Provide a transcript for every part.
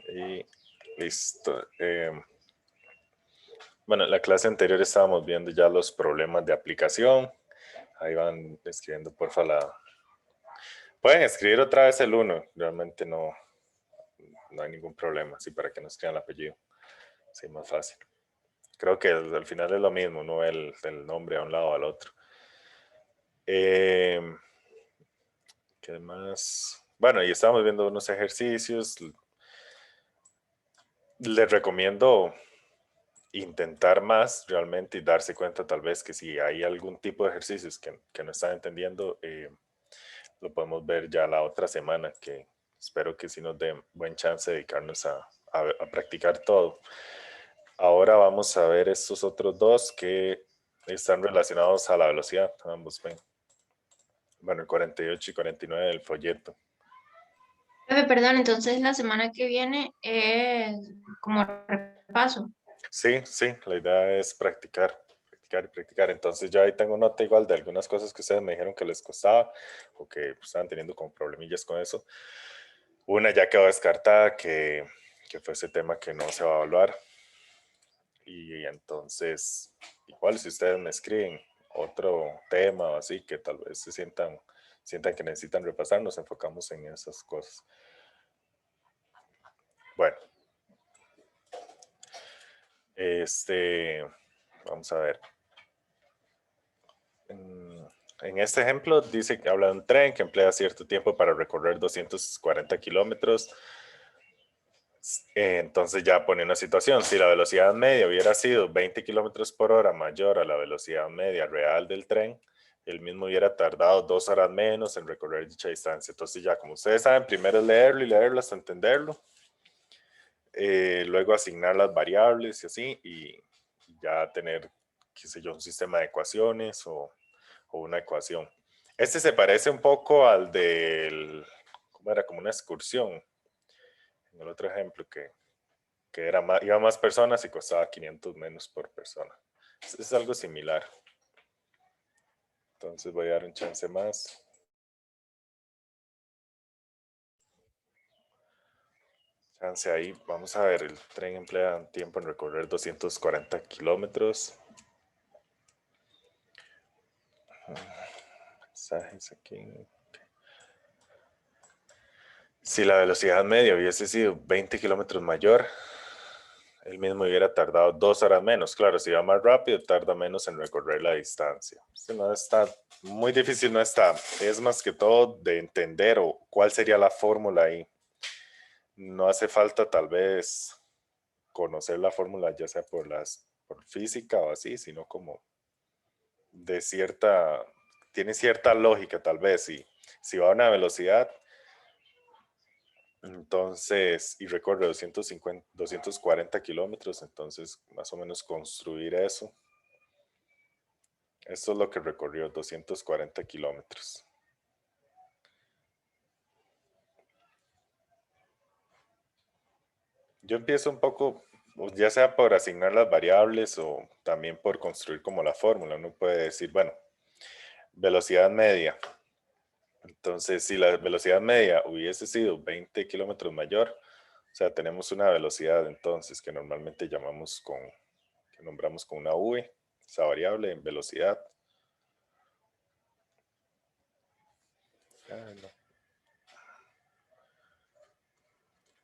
Y listo. Bueno, en la clase anterior estábamos viendo ya los problemas de aplicación. Ahí van escribiendo, porfa, Pueden escribir otra vez el 1. Realmente no hay ningún problema, así para que no escriban el apellido. Sí, más fácil. Creo que al final es lo mismo, no el nombre a un lado o al otro. ¿Qué más? Bueno, y estamos viendo unos ejercicios. Les recomiendo intentar más realmente y darse cuenta tal vez que si hay algún tipo de ejercicios que no están entendiendo, lo podemos ver ya la otra semana, que espero que sí nos dé buen chance de dedicarnos a practicar todo. Ahora vamos a ver estos otros dos que están relacionados a la velocidad. Ambos ven. Bueno, el 48 y 49 del folleto. Profe, perdón, entonces la semana que viene es como repaso. Sí, sí, la idea es practicar, practicar y practicar. Entonces yo ahí tengo nota igual de algunas cosas que ustedes me dijeron que les costaba o que estaban teniendo como problemillas con eso. Una ya quedó descartada, que fue ese tema que no se va a evaluar. Y entonces, igual si ustedes me escriben otro tema o así que tal vez sientan que necesitan repasar, nos enfocamos en esas cosas. Bueno, vamos a ver. En este ejemplo dice que habla de un tren que emplea cierto tiempo para recorrer 240 kilómetros. Entonces ya pone una situación, si la velocidad media hubiera sido 20 kilómetros por hora mayor a la velocidad media real del tren, el mismo hubiera tardado 2 horas menos en recorrer dicha distancia. Entonces ya como ustedes saben, primero es leerlo y leerlo hasta entenderlo, luego asignar las variables y así, y ya tener, qué sé yo, un sistema de ecuaciones o una ecuación. Este se parece un poco al del, ¿cómo era? Como una excursión. En el otro ejemplo que era más, iba más personas y costaba 500 menos por persona. Es algo similar. Entonces voy a dar un chance más. Chance ahí. Vamos a ver, el tren emplea tiempo en recorrer 240 kilómetros. Mensajes aquí. Si la velocidad media hubiese sido 20 kilómetros mayor, el mismo hubiera tardado 2 horas menos. Claro, si va más rápido, tarda menos en recorrer la distancia. Esto no está muy difícil, no está. Es más que todo de entender o cuál sería la fórmula ahí. No hace falta tal vez conocer la fórmula ya sea por física o así, sino como de tiene cierta lógica tal vez. Si va a una velocidad, entonces, y recorre 240 kilómetros, entonces más o menos construir eso. Esto es lo que recorrió, 240 kilómetros. Yo empiezo un poco, ya sea por asignar las variables o también por construir como la fórmula. Uno puede decir, bueno, velocidad media. Entonces, si la velocidad media hubiese sido 20 kilómetros mayor, o sea, tenemos una velocidad entonces que normalmente que nombramos con una v, esa variable en velocidad. Ah, no.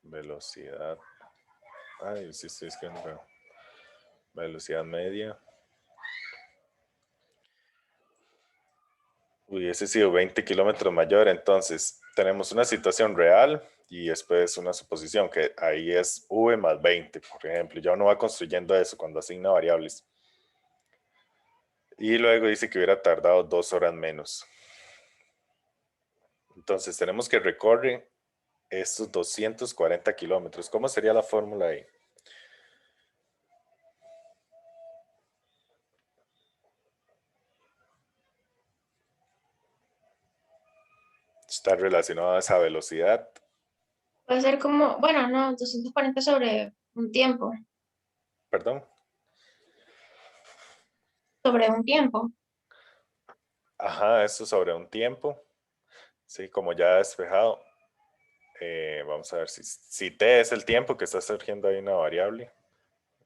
Velocidad. Ay, sí estoy escribiendo feo. Velocidad media. Hubiese sido 20 kilómetros mayor, entonces tenemos una situación real y después una suposición que ahí es v más 20, por ejemplo. Ya uno va construyendo eso cuando asigna variables. Y luego dice que hubiera tardado 2 horas menos. Entonces tenemos que recorrer estos 240 kilómetros. ¿Cómo sería la fórmula ahí? Está relacionado a esa velocidad. Puede ser como, bueno, no, 240 sobre un tiempo, Perdón. sobre un tiempo. Ajá, eso sobre un tiempo. Sí, como ya despejado. Vamos a ver si t es el tiempo que está surgiendo ahí una variable.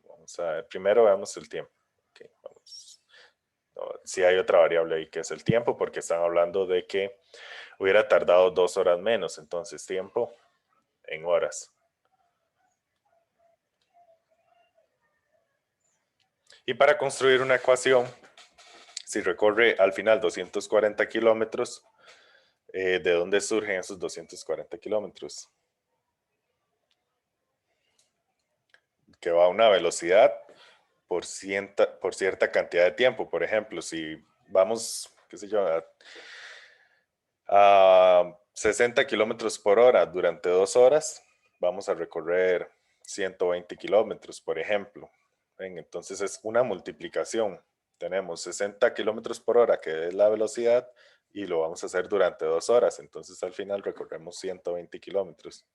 Vamos a ver, primero veamos el tiempo. Okay, vamos. No, si hay otra variable ahí que es el tiempo, porque están hablando de que hubiera tardado 2 horas menos, entonces tiempo en horas. Y para construir una ecuación, si recorre al final 240 kilómetros, ¿de dónde surgen esos 240 kilómetros? Que va a una velocidad por cierta cantidad de tiempo. Por ejemplo, si vamos, qué sé yo, a 60 kilómetros por hora durante 2 horas, vamos a recorrer 120 kilómetros, por ejemplo. ¿Ven? Entonces es una multiplicación. Tenemos 60 kilómetros por hora, que es la velocidad, y lo vamos a hacer durante 2 horas. Entonces al final recorremos 120 kilómetros.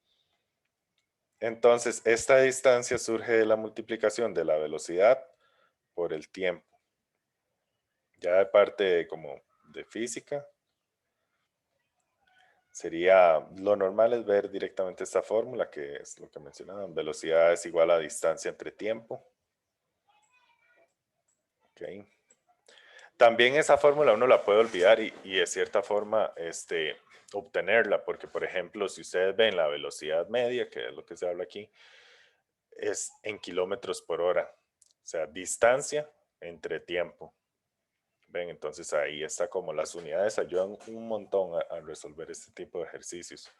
Entonces, esta distancia surge de la multiplicación de la velocidad por el tiempo. Ya de parte como de física, sería, lo normal es ver directamente esta fórmula, que es lo que mencionaban. Velocidad es igual a distancia entre tiempo. Okay. También esa fórmula uno la puede olvidar y de cierta forma obtenerla, porque por ejemplo, si ustedes ven la velocidad media, que es lo que se habla aquí, es en kilómetros por hora. O sea, distancia entre tiempo. Ven, entonces ahí está como las unidades ayudan un montón a resolver este tipo de ejercicios.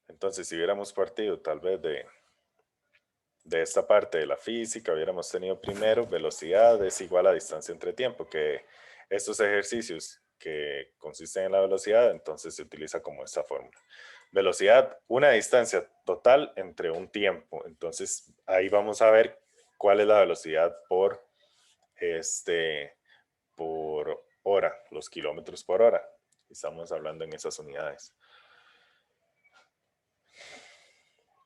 Entonces, si hubiéramos partido tal vez de esta parte de la física, hubiéramos tenido primero velocidad es igual a distancia entre tiempo, que estos ejercicios que consisten en la velocidad, entonces se utiliza como esta fórmula. Velocidad, una distancia total entre un tiempo. Entonces, ahí vamos a ver cuál es la velocidad por hora, los kilómetros por hora. Estamos hablando en esas unidades.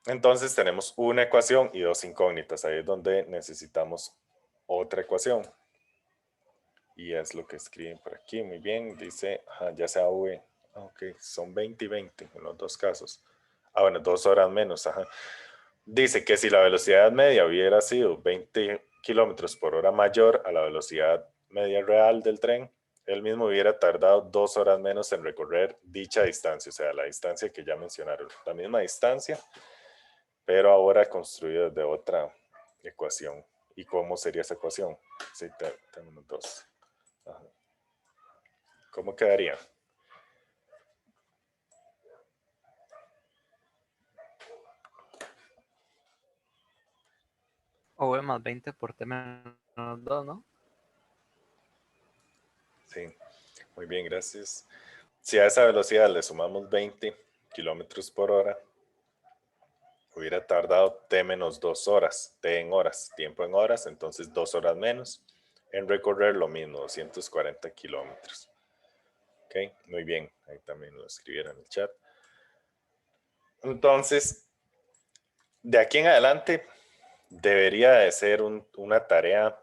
Entonces tenemos una ecuación y dos incógnitas. Ahí es donde necesitamos otra ecuación. Y es lo que escriben por aquí. Muy bien. Dice, ya sea V. Ok, son 20 y 20 en los dos casos. Bueno, 2 horas menos. Ajá. Dice que si la velocidad media hubiera sido 20 kilómetros por hora mayor a la velocidad media real del tren, él mismo hubiera tardado 2 horas menos en recorrer dicha distancia, o sea, la distancia que ya mencionaron. La misma distancia, pero ahora construida de otra ecuación. ¿Y cómo sería esa ecuación? Sí, tenemos dos. Ajá. ¿Cómo quedaría? V más 20 por T menos 2, ¿no? Sí, muy bien, gracias. Si a esa velocidad le sumamos 20 kilómetros por hora, hubiera tardado t menos 2 horas, t en horas, tiempo en horas, entonces 2 horas menos en recorrer lo mismo, 240 kilómetros. Ok, muy bien, ahí también lo escribieron en el chat. Entonces, de aquí en adelante debería de ser una tarea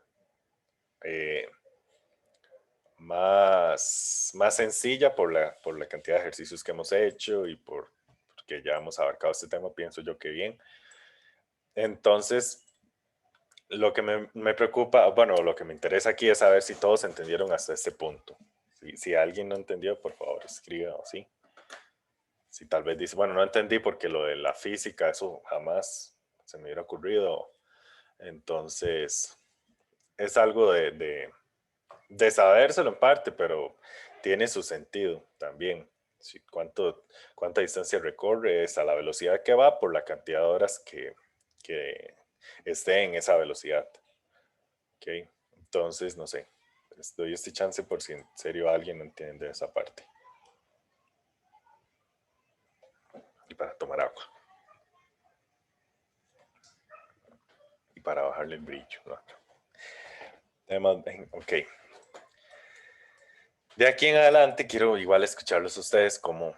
más sencilla por la cantidad de ejercicios que hemos hecho y porque ya hemos abarcado este tema, pienso yo que bien. Entonces, lo que me preocupa, bueno, lo que me interesa aquí es saber si todos entendieron hasta este punto. Si alguien no entendió, por favor, escriba o sí. Si tal vez dice, bueno, no entendí porque lo de la física, eso jamás se me hubiera ocurrido. Entonces, es algo de sabérselo en parte, pero tiene su sentido también. Si cuánta distancia recorre es a la velocidad que va por la cantidad de horas que esté en esa velocidad. Ok, entonces no sé. Les doy este chance por si en serio alguien no entiende esa parte. Y para tomar agua. Y para bajarle el brillo. ¿No? Además, ok. De aquí en adelante quiero igual escucharlos a ustedes cómo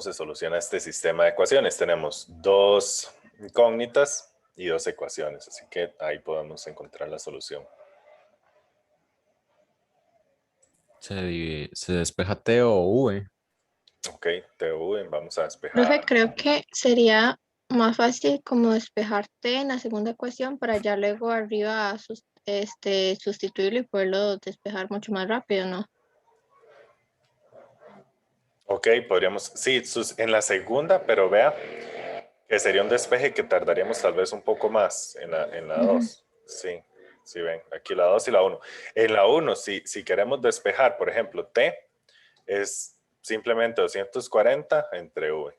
se soluciona este sistema de ecuaciones. Tenemos dos incógnitas y dos ecuaciones, así que ahí podemos encontrar la solución. Se despeja T o V. Ok, TV, vamos a Profe, despejar. creo que sería más fácil como despejarte en la segunda ecuación para ya luego arriba sustituirlo y poderlo despejar mucho más rápido, ¿no? Ok, podríamos, sí, en la segunda, pero vea que sería un despeje que tardaríamos tal vez un poco más en la Ujú. 2. Sí, sí, ven, aquí la 2 y la 1. En la 1, si queremos despejar, por ejemplo, T es simplemente 240 entre V.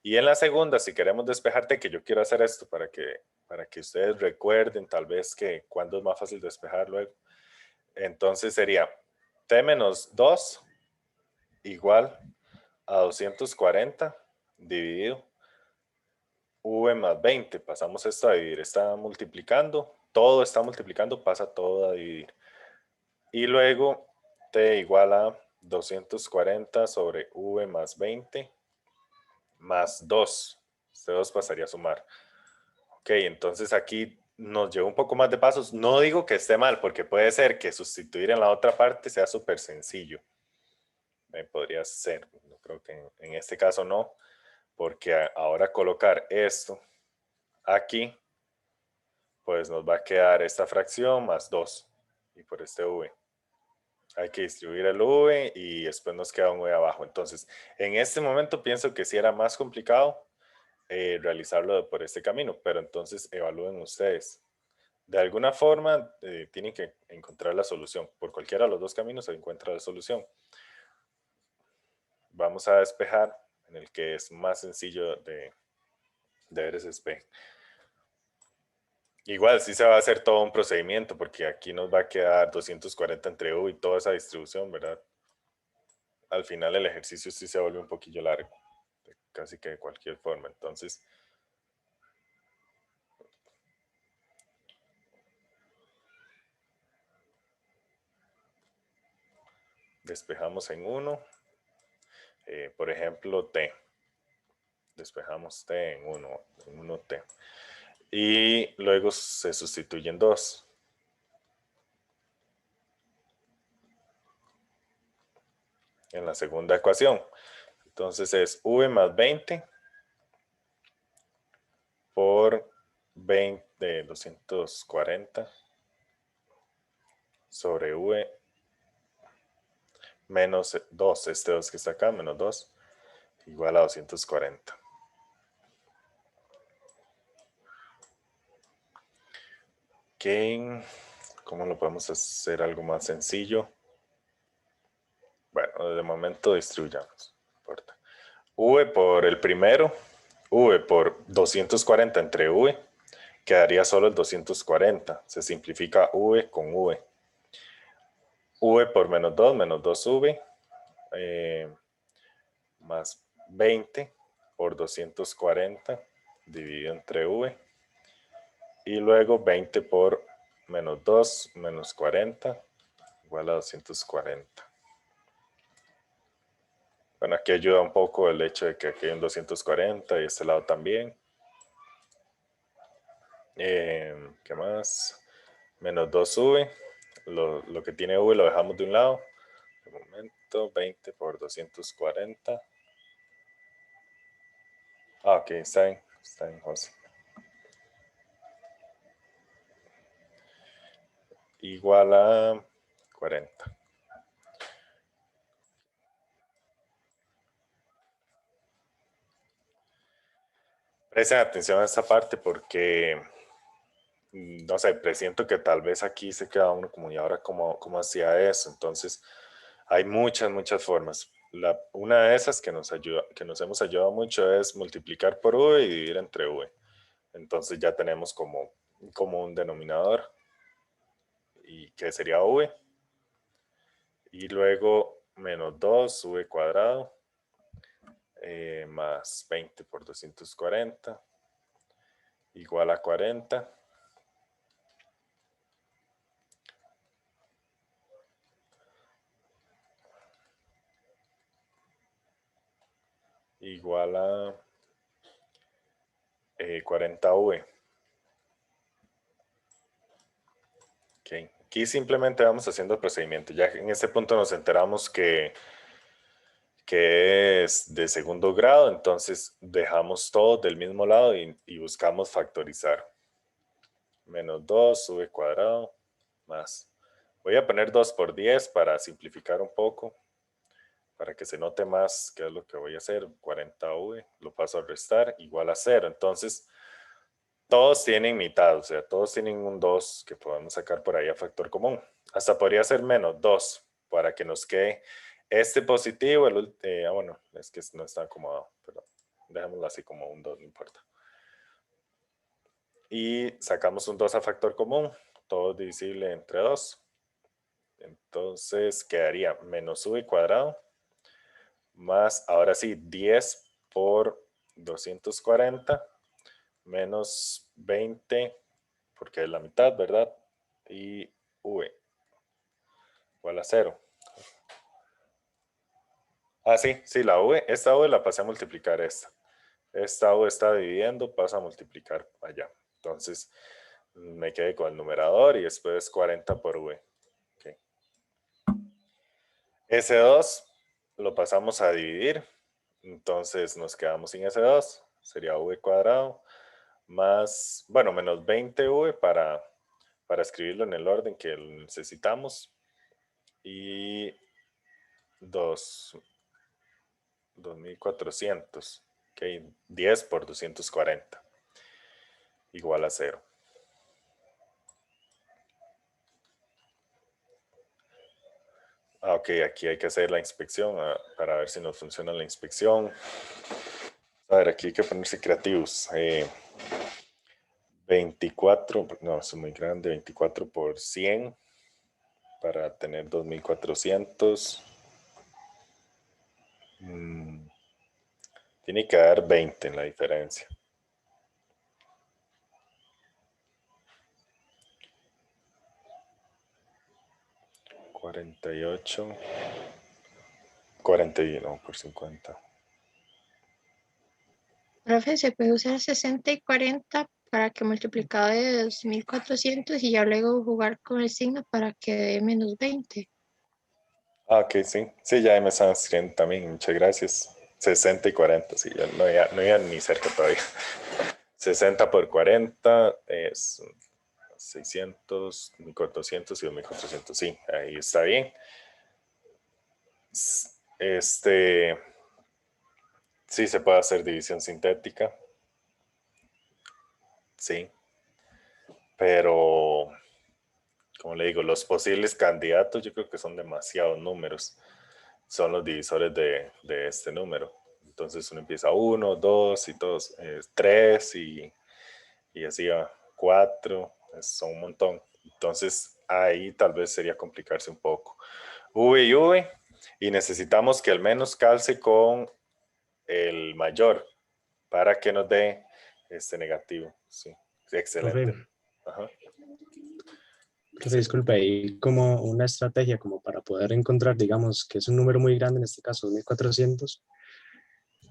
Y en la segunda, si queremos despejarte, que yo quiero hacer esto para que ustedes recuerden tal vez que cuándo es más fácil despejar luego. Entonces sería T menos 2 igual a 240 dividido V más 20. Pasamos esto a dividir, está multiplicando, todo está multiplicando, pasa todo a dividir. Y luego T igual a 240 sobre V más 20 más 2. Este 2 pasaría a sumar. Ok, entonces aquí nos lleva un poco más de pasos. No digo que esté mal, porque puede ser que sustituir en la otra parte sea súper sencillo. Podría ser, no creo que en este caso no, porque ahora colocar esto aquí, pues nos va a quedar esta fracción más 2 y por este v. Hay que distribuir el v y después nos queda un v abajo. Entonces, en este momento pienso que sí era más complicado realizarlo por este camino, pero entonces evalúen ustedes. De alguna forma tienen que encontrar la solución. Por cualquiera de los dos caminos se encuentra la solución. Vamos a despejar en el que es más sencillo de ver ese espejo. Igual sí se va a hacer todo un procedimiento porque aquí nos va a quedar 240 entre U y toda esa distribución, ¿verdad? Al final el ejercicio sí se vuelve un poquillo largo, casi que de cualquier forma. Entonces, despejamos en 1, por ejemplo, T. Despejamos T en 1 T. Y luego se sustituyen 2. En la segunda ecuación. Entonces es V más 20 por 20, 240 sobre V menos 2, este 2 que está acá, menos 2, igual a 240. Ok, ¿cómo lo podemos hacer algo más sencillo? Bueno, de momento distribuyamos, no importa. V por el primero, V por 240 entre V, quedaría solo el 240. Se simplifica V con V. V por menos 2V, más 20 por 240 dividido entre V. Y luego 20 por menos 2 menos 40 igual a 240. Bueno, aquí ayuda un poco el hecho de que aquí hay un 240 y este lado también. ¿Qué más? Menos 2V. Lo que tiene V lo dejamos de un lado. De momento, 20 por 240. Ah, ok, está bien, José. Igual a 40. Presten atención a esta parte porque, no sé, presiento que tal vez aquí se queda uno como, ¿y ahora cómo hacía eso? Entonces, hay muchas formas. Una de esas que nos hemos ayudado mucho es multiplicar por V y dividir entre V. Entonces ya tenemos como un denominador y que sería V. Y luego menos 2 V cuadrado más 20 por 240 igual a 40. Igual a 40V. Ok, Aquí simplemente vamos haciendo el procedimiento. Ya en este punto nos enteramos que es de segundo grado, entonces dejamos todo del mismo lado y buscamos factorizar. Menos 2 v cuadrado más. Voy a poner 2 por 10 para simplificar un poco, para que se note más qué es lo que voy a hacer. 40v, lo paso a restar, igual a 0. Entonces, todos tienen mitad, o sea, todos tienen un 2 que podemos sacar por ahí a factor común. Hasta podría ser menos 2 para que nos quede este positivo. Bueno, es que no está acomodado, pero dejémoslo así como un 2, no importa. Y sacamos un 2 a factor común, todo divisible entre 2. Entonces quedaría menos v cuadrado más, ahora sí, 10 por 240 menos 20, porque es la mitad, ¿verdad? Y v igual a 0. Ah, sí, la v, esta v la pasé a multiplicar esta. Esta v está dividiendo, pasa a multiplicar allá. Entonces me quedé con el numerador y después 40 por v. Okay. S2 lo pasamos a dividir. Entonces nos quedamos sin S2. Sería v cuadrado más, bueno, menos 20v para escribirlo en el orden que lo necesitamos. Y 2400. Ok, 10 por 240. Igual a 0. Ok, aquí hay que hacer la inspección para ver si nos funciona la inspección. A ver, aquí hay que ponerse creativos. 24, no, es muy grande, 24 por 100 para tener 2400. Tiene que dar 20 en la diferencia. $48, 41 no, por 50. Profe, se puede usar 60 y 40 para que multiplicado de 2400 y ya luego jugar con el signo para que dé menos 20. Ah, ok, sí. Sí, ya me están escribiendo también. Muchas gracias. 60 y 40, sí, ya no iba ni cerca todavía. 60 por 40 es 600, 1400 y 2400. Sí, ahí está bien. Sí se puede hacer división sintética. Sí. Pero, como le digo, los posibles candidatos yo creo que son demasiados números. Son los divisores de este número. Entonces uno empieza 1, 2 y todos, 3 y así va, 4, son un montón. Entonces ahí tal vez sería complicarse un poco. V y V, y necesitamos que al menos calce con el mayor para que nos dé este negativo. Sí, excelente. Profe, Ajá. profe, Sí. disculpe, hay como una estrategia como para poder encontrar, digamos, que es un número muy grande, en este caso 2400,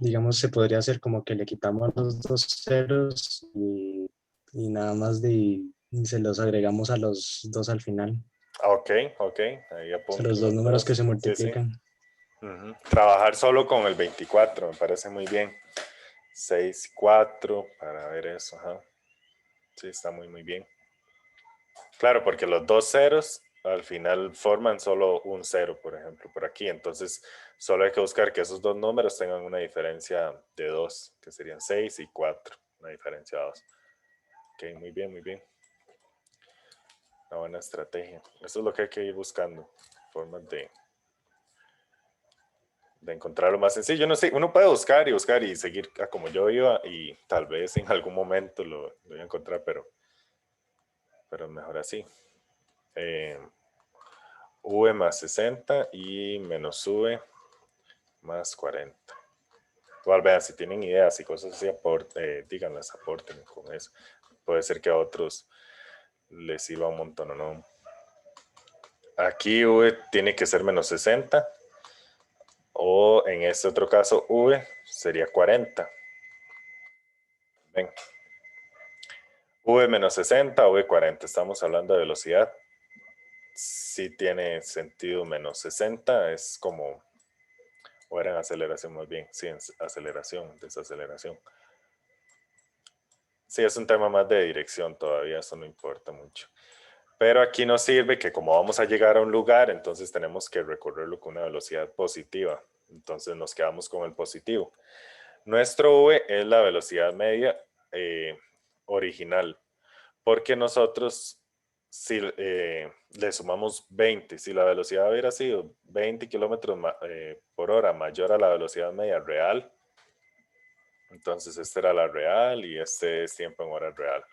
digamos, se podría hacer como que le quitamos los dos ceros y nada más y se los agregamos a los dos al final. Ok, ahí O sea, apunto los dos los números que dos. se Sí, sí. multiplican. Trabajar solo con el 24 me parece muy bien. 6, 4 para ver eso. Ajá. Sí, está muy bien. Claro, porque los dos ceros al final forman solo un cero, por ejemplo, por aquí. Entonces, solo hay que buscar que esos dos números tengan una diferencia de 2, que serían 6 y 4. Una diferencia de 2. Ok, muy bien, muy bien. Una buena estrategia. Eso es lo que hay que ir buscando. Formas de encontrar lo más sencillo. No sé, uno puede buscar y seguir a como yo iba y tal vez en algún momento lo voy a encontrar, pero mejor así. V más 60 y menos V más 40. Igual vean, si tienen ideas y cosas así, díganlas, aporten con eso. Puede ser que a otros les sirva un montón o no. Aquí V tiene que ser menos 60. O en este otro caso, V sería 40. Ven. V menos 60 o V 40. Estamos hablando de velocidad. sí tiene sentido menos 60, es como, o era en aceleración más bien, sí, en aceleración, desaceleración. Sí, es un tema más de dirección todavía, eso no importa mucho. Pero aquí nos sirve que como vamos a llegar a un lugar, entonces tenemos que recorrerlo con una velocidad positiva. Entonces nos quedamos con el positivo. Nuestro V es la velocidad media original, porque nosotros si le sumamos 20, si la velocidad hubiera sido 20 kilómetros por hora mayor a la velocidad media real, entonces esta era la real y este es tiempo en hora real.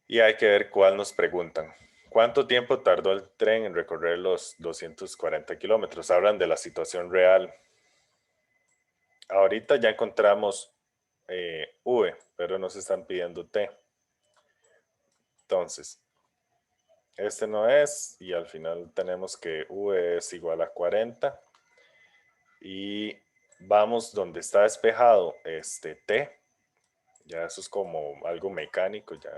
Y hay que ver cuál nos preguntan. ¿Cuánto tiempo tardó el tren en recorrer los 240 kilómetros? Hablan de la situación real. Ahorita ya encontramos V, pero nos están pidiendo T. Entonces, este no es, y al final tenemos que V es igual a 40. Y vamos donde está despejado este T. Ya eso es como algo mecánico, ya.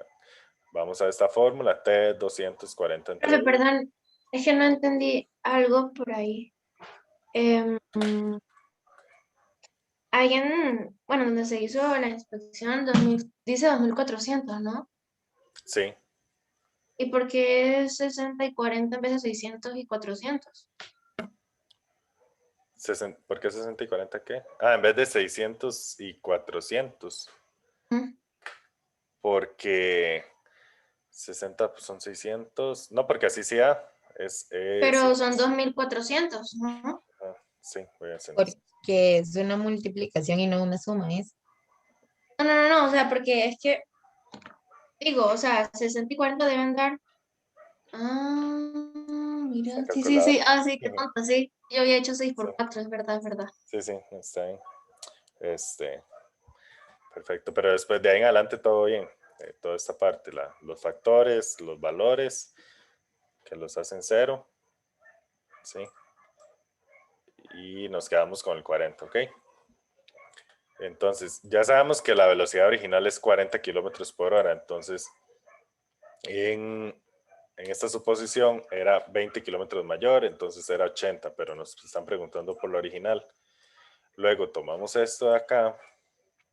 Vamos a esta fórmula, T es 240 entre Profe, perdón, es que no entendí algo por ahí. Alguien, bueno, donde se hizo la inspección, dice 2400, ¿no? Sí. ¿Y por qué es 60 y 40 en vez de 600 y 400? ¿Por qué 60 y 40 qué? Ah, en vez de 600 y 400. ¿Mm? Porque 60 pues, son 600. No, porque así sea. Pero son 2400, ¿no? Sí, voy a hacer eso. Porque es una multiplicación y no una suma, ¿es? No, o sea, porque es que, digo, o sea, 60 y 40 deben dar. Mira, Está sí, calculado. sí, qué tonta, sí. Yo había hecho 6 por Sí. 4, es verdad, es verdad. Sí, está bien. Perfecto, pero después de ahí en adelante todo bien. Toda esta parte, los factores, los valores que los hacen cero. ¿Sí? Y nos quedamos con el 40, ¿ok? Entonces, ya sabemos que la velocidad original es 40 kilómetros por hora. Entonces, en esta suposición era 20 kilómetros mayor, entonces era 80, pero nos están preguntando por lo original. Luego tomamos esto de acá,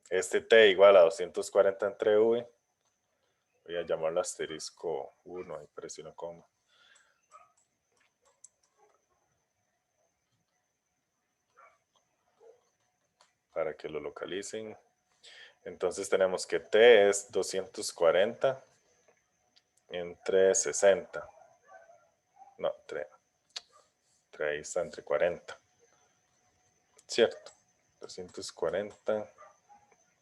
este t igual a 240 entre v. Voy a llamarlo asterisco 1, ahí presiono coma. Para que lo localicen. Entonces tenemos que t es 240 entre 60. No, 3. Ahí está entre 40. Cierto. 240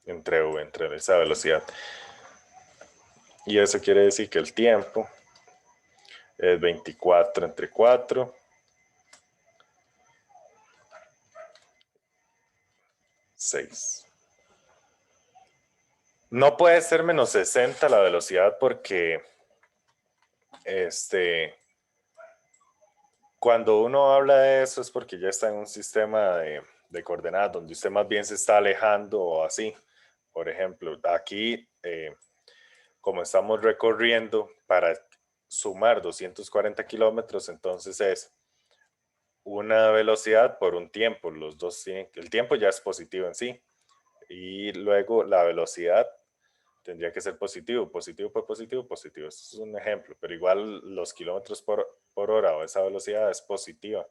entre v, entre esa velocidad. Y eso quiere decir que el tiempo es 24 entre 4. 6. No puede ser menos 60 la velocidad porque cuando uno habla de eso es porque ya está en un sistema de coordenadas donde usted más bien se está alejando o así. Por ejemplo, aquí, como estamos recorriendo para sumar 240 kilómetros, entonces es una velocidad por un tiempo. Los dos tienen, el tiempo ya es positivo en sí. Y luego la velocidad tendría que ser positivo, positivo por positivo, positivo. Esto es un ejemplo, pero igual los kilómetros por hora o esa velocidad es positiva,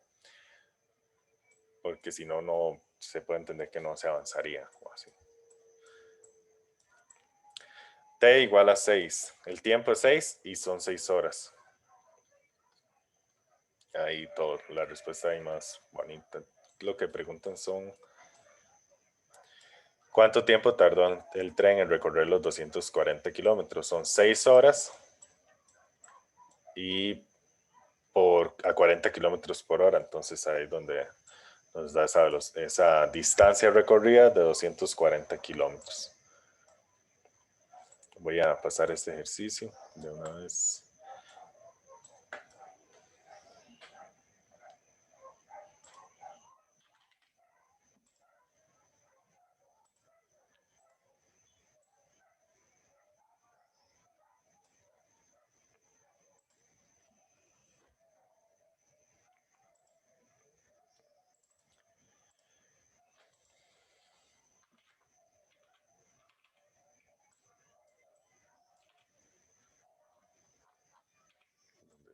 porque si no, no se puede entender que no se avanzaría o así. T igual a 6. El tiempo es 6 y son 6 horas. Ahí todo, la respuesta ahí más bonita. Lo que preguntan son ¿cuánto tiempo tardó el tren en recorrer los 240 kilómetros? Son 6 horas y a 40 kilómetros por hora. Entonces ahí es donde nos da esa distancia recorrida de 240 kilómetros. Voy a pasar este ejercicio de una vez.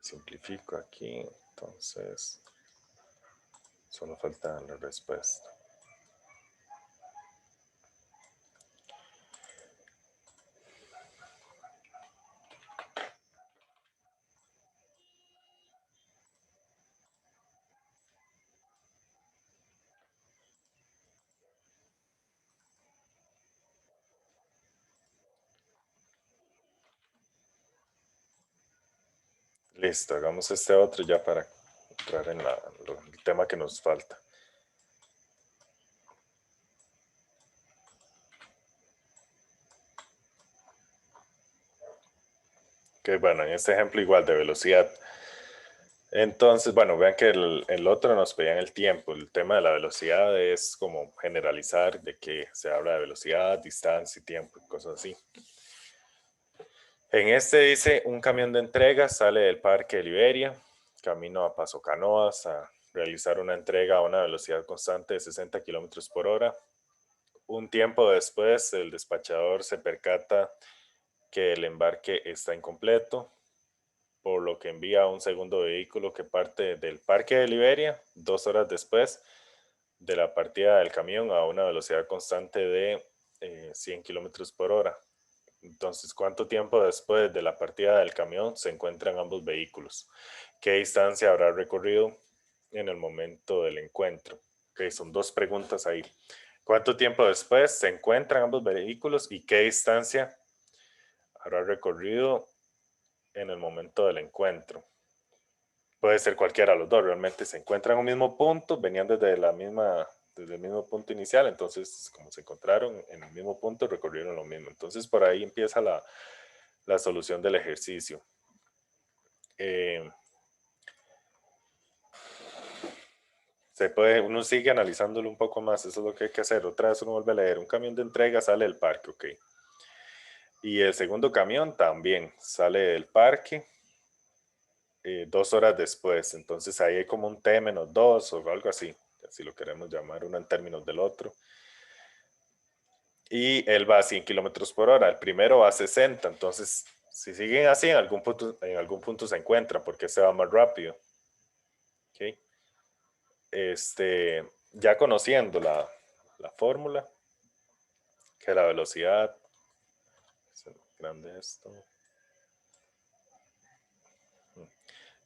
Simplifico aquí, entonces solo falta la respuesta. Listo, hagamos este otro ya para entrar en el tema que nos falta. Ok, bueno, en este ejemplo igual de velocidad. Entonces, bueno, vean que el otro nos pedían el tiempo. El tema de la velocidad es como generalizar de que se habla de velocidad, distancia y tiempo, cosas así. En este dice, un camión de entrega sale del Parque de Liberia, camino a Paso Canoas a realizar una entrega a una velocidad constante de 60 kilómetros por hora. Un tiempo después, el despachador se percata que el embarque está incompleto, por lo que envía un segundo vehículo que parte del Parque de Liberia 2 horas después de la partida del camión a una velocidad constante de 100 kilómetros por hora. Entonces, ¿cuánto tiempo después de la partida del camión se encuentran ambos vehículos? ¿Qué distancia habrá recorrido en el momento del encuentro? Okay, son dos preguntas ahí. ¿Cuánto tiempo después se encuentran ambos vehículos y qué distancia habrá recorrido en el momento del encuentro? Puede ser cualquiera de los dos, realmente se encuentran en un mismo punto, venían desde el mismo punto inicial, entonces como se encontraron en el mismo punto, recorrieron lo mismo. Entonces por ahí empieza la solución del ejercicio. Uno sigue analizándolo un poco más, eso es lo que hay que hacer. Otra vez uno vuelve a leer, un camión de entrega sale del parque, ok. Y el segundo camión también sale del parque 2 horas después. Entonces ahí hay como un T-2 o algo así, si lo queremos llamar, uno en términos del otro. Y él va a 100 kilómetros por hora. El primero va a 60. Entonces, si siguen así, en algún punto se encuentran porque se va más rápido. ¿Okay? Ya conociendo la fórmula, que la velocidad, es grande esto,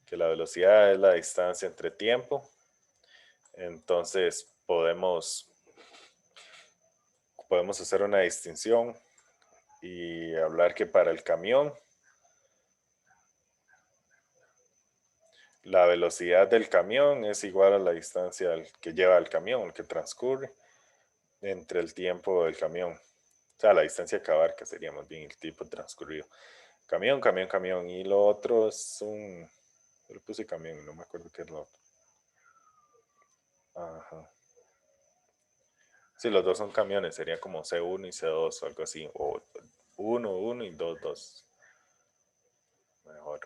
que la velocidad es la distancia entre tiempo. Entonces podemos hacer una distinción y hablar que para el camión la velocidad del camión es igual a la distancia que lleva el camión, el que transcurre entre el tiempo del camión. O sea, la distancia que abarca sería más bien el tiempo transcurrido. Camión, camión, camión. Y lo otro es yo le puse camión, no me acuerdo qué es lo otro. Ajá. Sí, los dos son camiones, sería como C1 y C2 o algo así. O 1, 1 y 2, 2. Mejor.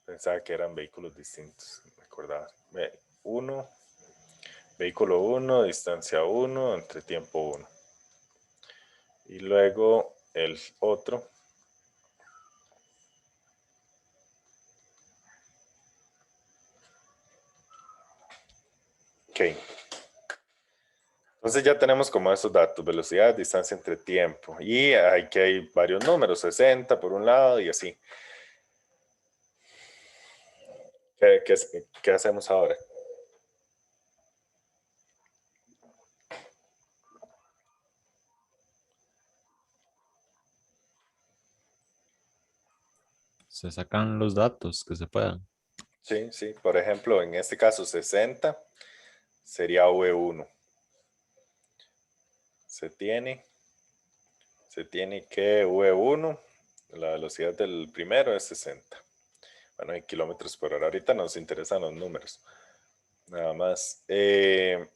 Pensaba que eran vehículos distintos, me acordaba. Vehículo 1, distancia 1, entre tiempo 1. Y luego el otro. Ok. Entonces ya tenemos como esos datos, velocidad, distancia entre tiempo. Y hay varios números, 60 por un lado y así. ¿Qué hacemos ahora? Se sacan los datos que se puedan. Sí, sí. Por ejemplo, en este caso 60 sería V1. Se tiene que V1, la velocidad del primero es 60. Bueno, en kilómetros por hora. Ahorita nos interesan los números. Nada más.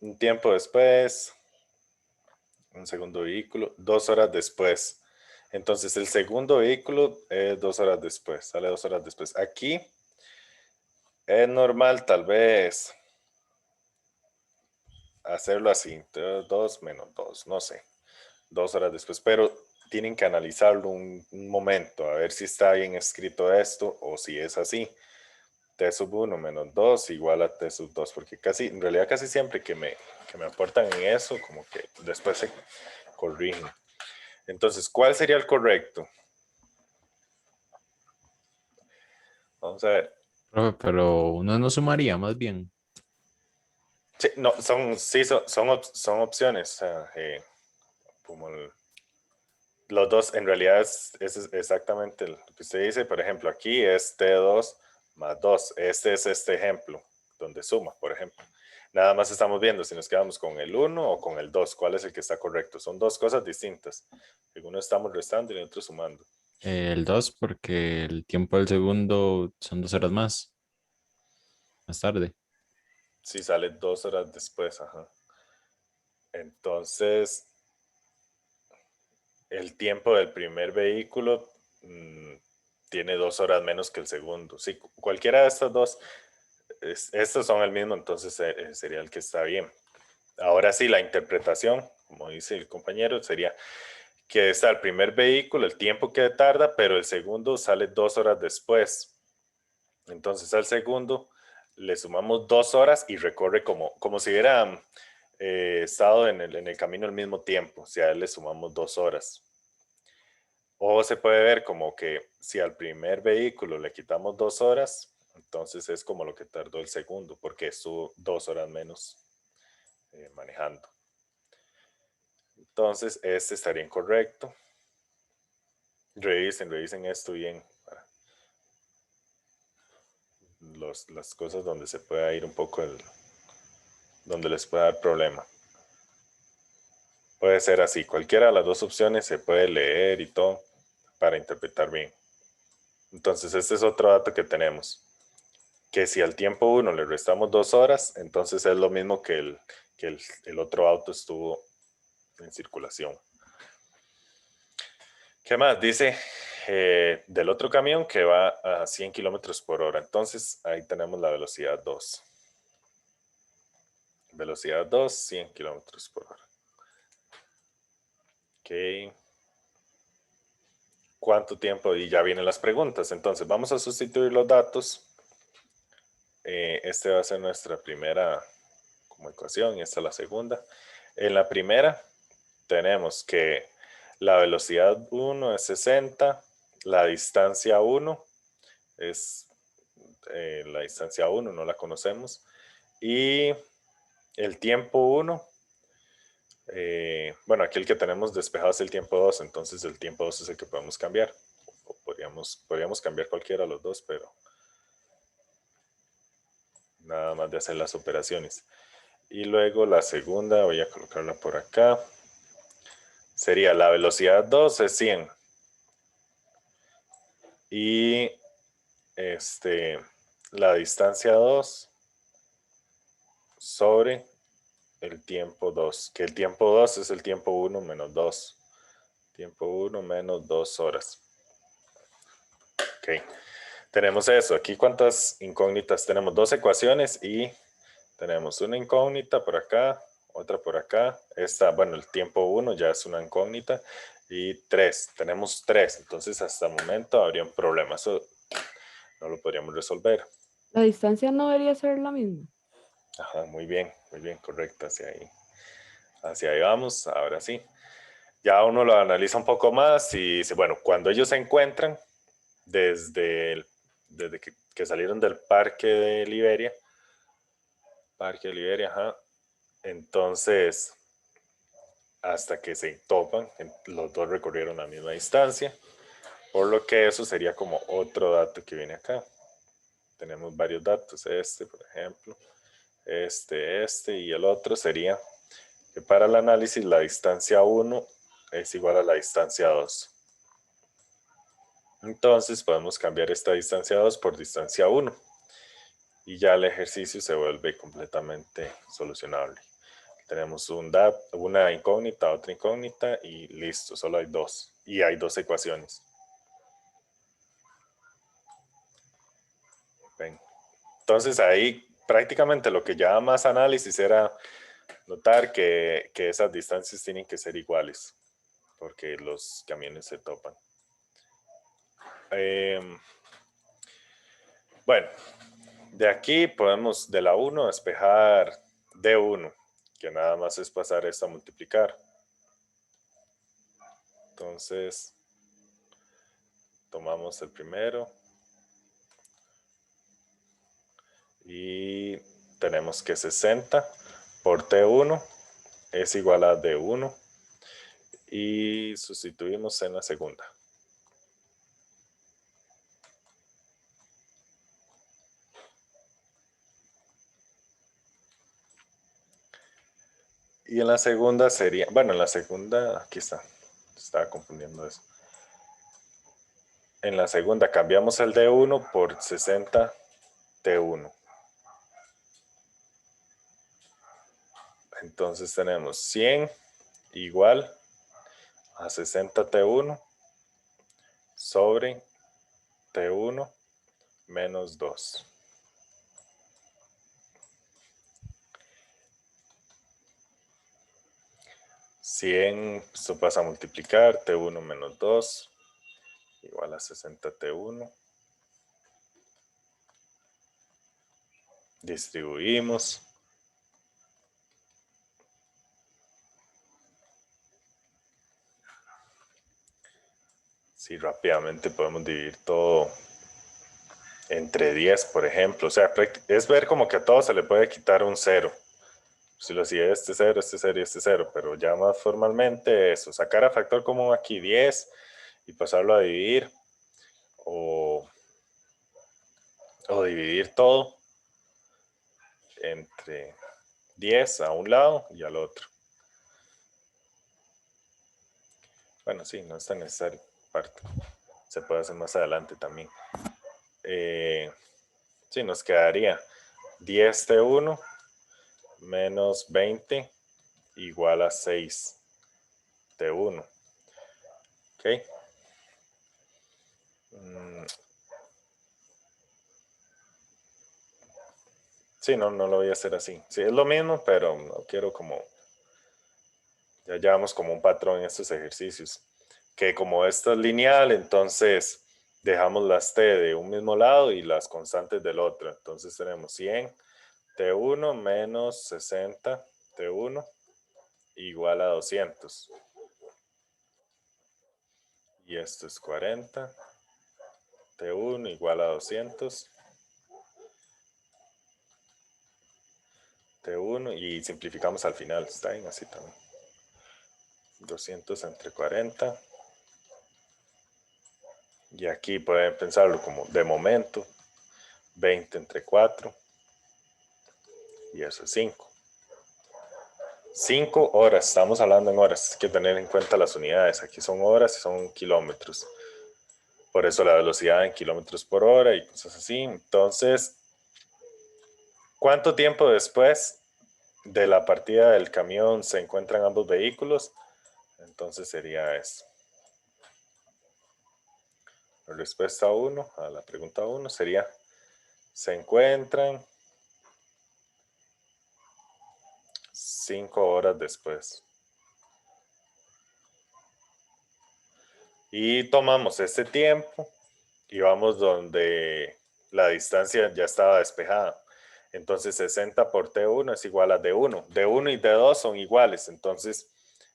Un tiempo después, un segundo vehículo, 2 horas después. Entonces, el segundo vehículo es 2 horas después, sale 2 horas después. Aquí es normal, tal vez, hacerlo así: 2 menos 2, no sé, 2 horas después. Pero tienen que analizarlo un momento, a ver si está bien escrito esto o si es así. T sub 1 menos 2 igual a T sub 2, porque en realidad casi siempre que me aportan en eso, como que después se corrigen. Entonces, ¿cuál sería el correcto? Vamos a ver. Profe, pero uno no sumaría más bien. Sí, no, son opciones. O sea, como los dos, en realidad es exactamente lo que usted dice. Por ejemplo, aquí es T2 más 2. Este es este ejemplo, donde suma, por ejemplo. Nada más estamos viendo si nos quedamos con el 1 o con el 2. ¿Cuál es el que está correcto? Son dos cosas distintas. En uno estamos restando y en otro sumando. El 2 porque el tiempo del segundo son 2 horas más tarde. Sí, sale 2 horas después. Ajá. Entonces, el tiempo del primer vehículo tiene 2 horas menos que el segundo. Sí, cualquiera de estas dos, estos son el mismo, entonces sería el que está bien. Ahora sí, la interpretación, como dice el compañero, sería que está el primer vehículo, el tiempo que tarda, pero el segundo sale 2 horas después. Entonces al segundo le sumamos 2 horas y recorre como si hubiera estado en el camino al mismo tiempo. Si a él le sumamos 2 horas. O se puede ver como que si al primer vehículo le quitamos 2 horas, entonces es como lo que tardó el segundo, porque estuvo 2 horas menos manejando. Entonces, este estaría incorrecto. Revisen esto bien. Las cosas donde se pueda ir un poco, donde les pueda dar problema. Puede ser así. Cualquiera de las dos opciones se puede leer y todo para interpretar bien. Entonces, este es otro dato que tenemos. Que si al tiempo 1 le restamos 2 horas, entonces es lo mismo que el otro auto estuvo en circulación. ¿Qué más? Dice del otro camión que va a 100 kilómetros por hora. Entonces ahí tenemos la velocidad 2. Velocidad 2, 100 kilómetros por hora. Ok. ¿Cuánto tiempo? Y ya vienen las preguntas. Entonces vamos a sustituir los datos. Este va a ser nuestra primera como ecuación y esta es la segunda. En la primera tenemos que la velocidad 1 es 60, la distancia 1 es la distancia 1, no la conocemos, y el tiempo 1, bueno, aquí el que tenemos despejado es el tiempo 2, entonces el tiempo 2 es el que podemos cambiar. O podríamos cambiar cualquiera de los dos, pero nada más de hacer las operaciones. Y luego la segunda, voy a colocarla por acá, sería la velocidad 2 es 100. Y la distancia 2 sobre el tiempo 2, que el tiempo 2 es el tiempo 1 menos 2. Tiempo 1 menos 2 horas. Ok, tenemos eso. Aquí cuántas incógnitas tenemos, 2 ecuaciones y tenemos una incógnita por acá, otra por acá. Esta, bueno, el tiempo 1 ya es una incógnita y 3, tenemos 3. Entonces hasta el momento habría un problema. Eso no lo podríamos resolver. La distancia no debería ser la misma. Ajá, muy bien, correcto, hacia ahí vamos, ahora sí. Ya uno lo analiza un poco más y dice, bueno, cuando ellos se encuentran, desde que salieron del Parque de Liberia, ajá, entonces, hasta que se topan, los dos recorrieron la misma distancia, por lo que eso sería como otro dato que viene acá. Tenemos varios datos, por ejemplo, y el otro sería que para el análisis la distancia 1 es igual a la distancia 2. Entonces podemos cambiar esta distancia 2 por distancia 1 y ya el ejercicio se vuelve completamente solucionable. Tenemos una incógnita, otra incógnita y listo, solo hay 2 y hay 2 ecuaciones. Ven. Entonces ahí prácticamente lo que ya más análisis era notar que esas distancias tienen que ser iguales. porque los camiones se topan. Bueno, de aquí podemos de la 1 despejar D1, que nada más es pasar esto a multiplicar. Entonces, tomamos el primero y tenemos que 60 por T1 es igual a D1 y sustituimos en la segunda. Y en la segunda sería, bueno, en la segunda, aquí está, estaba confundiendo eso. En la segunda cambiamos el D1 por 60 T1. Entonces tenemos 100 igual a 60 T1 sobre T1 menos 2. 100, esto pasa a multiplicar, T1 menos 2, igual a 60 T1. Distribuimos. Sí, rápidamente podemos dividir todo entre 10, por ejemplo. O sea, es ver como que a todo se le puede quitar un 0. Si lo hacía este 0, este 0 y este 0, pero ya más formalmente eso, sacar a factor común aquí 10 y pasarlo a dividir o dividir todo entre 10 a un lado y al otro. Bueno, sí, no es tan necesario, parte. Se puede hacer más adelante también. Sí, nos quedaría 10 T1 menos 20 igual a 6 T1. Ok. Sí, no lo voy a hacer así. Sí, es lo mismo, pero no quiero como... Ya llevamos como un patrón en estos ejercicios. Que como esto es lineal, entonces dejamos las T de un mismo lado y las constantes del otro. Entonces tenemos 100 T1 menos 60 T1 igual a 200. Y esto es 40 T1 igual a 200. T1 y simplificamos al final. Está bien así también. 200 entre 40. Y aquí pueden pensarlo como de momento. 20 entre 4. Y eso es 5. 5 horas. Estamos hablando en horas. Hay que tener en cuenta las unidades. Aquí son horas y son kilómetros. Por eso la velocidad en kilómetros por hora y cosas así. Entonces, ¿cuánto tiempo después de la partida del camión se encuentran ambos vehículos? Entonces sería eso. La respuesta 1 a la pregunta 1 sería, se encuentran 5 horas después. Y tomamos este tiempo y vamos donde la distancia ya estaba despejada. Entonces 60 por T1 es igual a D1. D1 y D2 son iguales, entonces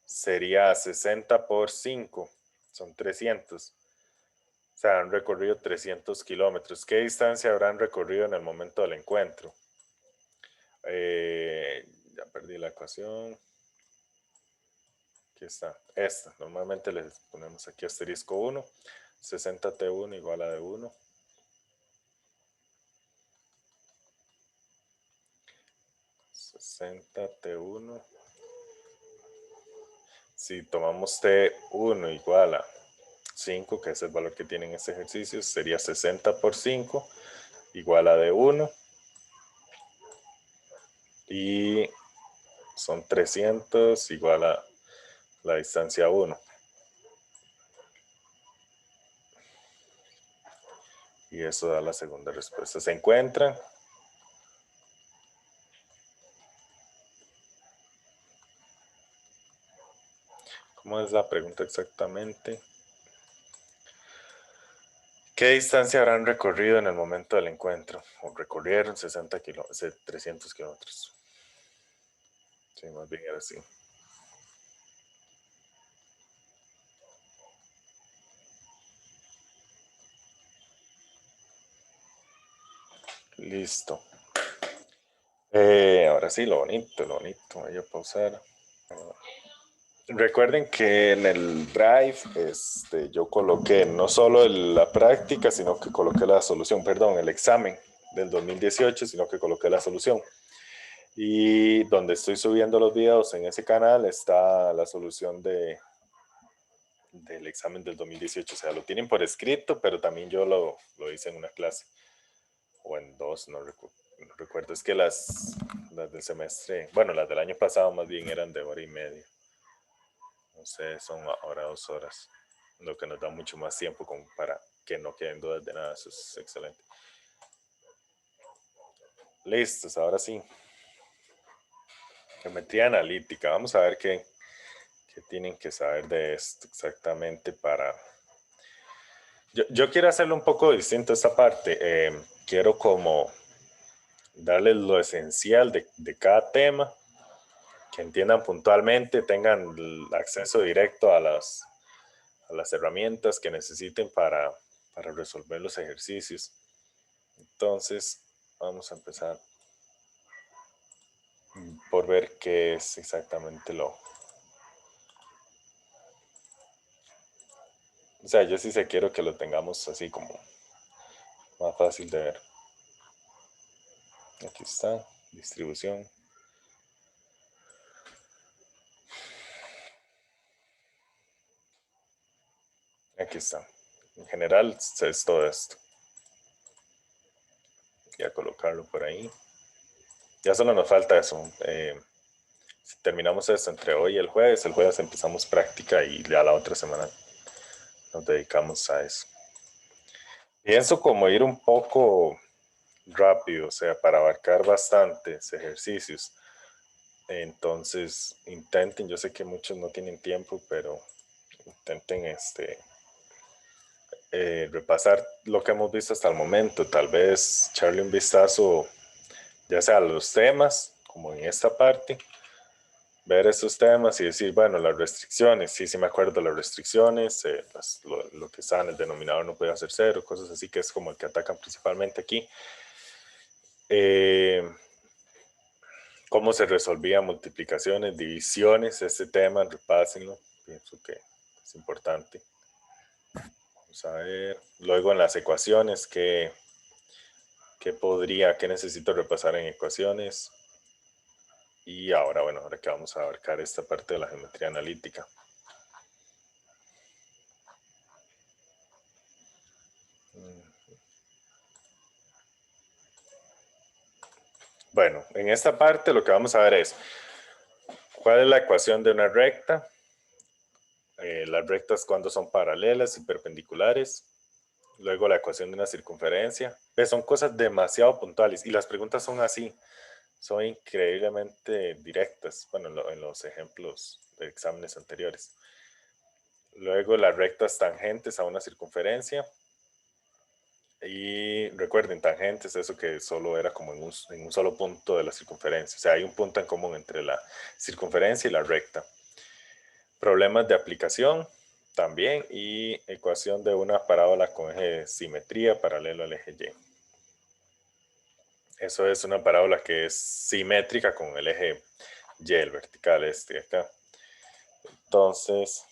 sería 60 por 5, son 300. O sea, han recorrido 300 kilómetros. ¿Qué distancia habrán recorrido en el momento del encuentro? Ya perdí la ecuación. Aquí está, esta. Normalmente les ponemos aquí asterisco 1. 60 T1 igual a D1. T1. Si tomamos T1 igual a 5, que es el valor que tiene en este ejercicio, sería 60 por 5 igual a D1. Y son 300 igual a la distancia 1. Y eso da la segunda respuesta. Se encuentran ¿Cómo es la pregunta exactamente? ¿Qué distancia habrán recorrido en el momento del encuentro? O recorrieron 300 kilómetros. Sí, más bien era así. Listo. Ahora sí, lo bonito. Voy a pausar. Recuerden que en el Drive yo coloqué no solo la práctica, sino que coloqué la solución, perdón, el examen del 2018, sino que coloqué la solución. Y donde estoy subiendo los videos en ese canal está la solución del examen del 2018. O sea, lo tienen por escrito, pero también yo lo hice en una clase. O en dos, no recuerdo. Es que las del semestre, bueno, las del año pasado más bien eran de hora y media. No sé, son ahora 2 horas, lo que nos da mucho más tiempo como para que no queden dudas de nada. Eso es excelente. Listos, ahora sí. Geometría analítica. Vamos a ver qué tienen que saber de esto exactamente para... Yo quiero hacerlo un poco distinto esta parte. Quiero como darles lo esencial de cada tema, que entiendan puntualmente, tengan acceso directo a las herramientas que necesiten para resolver los ejercicios. Entonces, vamos a empezar por ver qué es exactamente lo... O sea, yo sí quiero que lo tengamos así como más fácil de ver. Aquí está, distribución. Aquí está. En general es todo esto. Voy a colocarlo por ahí. Ya solo nos falta eso. Si terminamos esto entre hoy y el jueves empezamos práctica y ya la otra semana nos dedicamos a eso. Pienso como ir un poco rápido, o sea, para abarcar bastantes ejercicios. Entonces, intenten, yo sé que muchos no tienen tiempo, pero intenten repasar lo que hemos visto hasta el momento. Tal vez echarle un vistazo, ya sea a los temas, como en esta parte, ver esos temas y decir, bueno, las restricciones, sí me acuerdo de las restricciones, lo que está en el denominador no puede hacer cero, cosas así, que es como el que atacan principalmente aquí. Cómo se resolvían multiplicaciones, divisiones, este tema, repásenlo, pienso que es importante. Vamos a ver, luego en las ecuaciones, ¿qué necesito repasar en ecuaciones? Y ahora, bueno, ahora que vamos a abarcar esta parte de la geometría analítica. Bueno, en esta parte lo que vamos a ver es cuál es la ecuación de una recta, las rectas cuando son paralelas y perpendiculares, luego la ecuación de una circunferencia. Son cosas demasiado puntuales y las preguntas son así, son increíblemente directas, bueno, en los ejemplos de exámenes anteriores. Luego las rectas tangentes a una circunferencia. Y recuerden, tangentes, eso que solo era como en un solo punto de la circunferencia. O sea, hay un punto en común entre la circunferencia y la recta. Problemas de aplicación también. Y ecuación de una parábola con eje de simetría paralelo al eje Y. Eso es una parábola que es simétrica con el eje Y, el vertical acá. Entonces,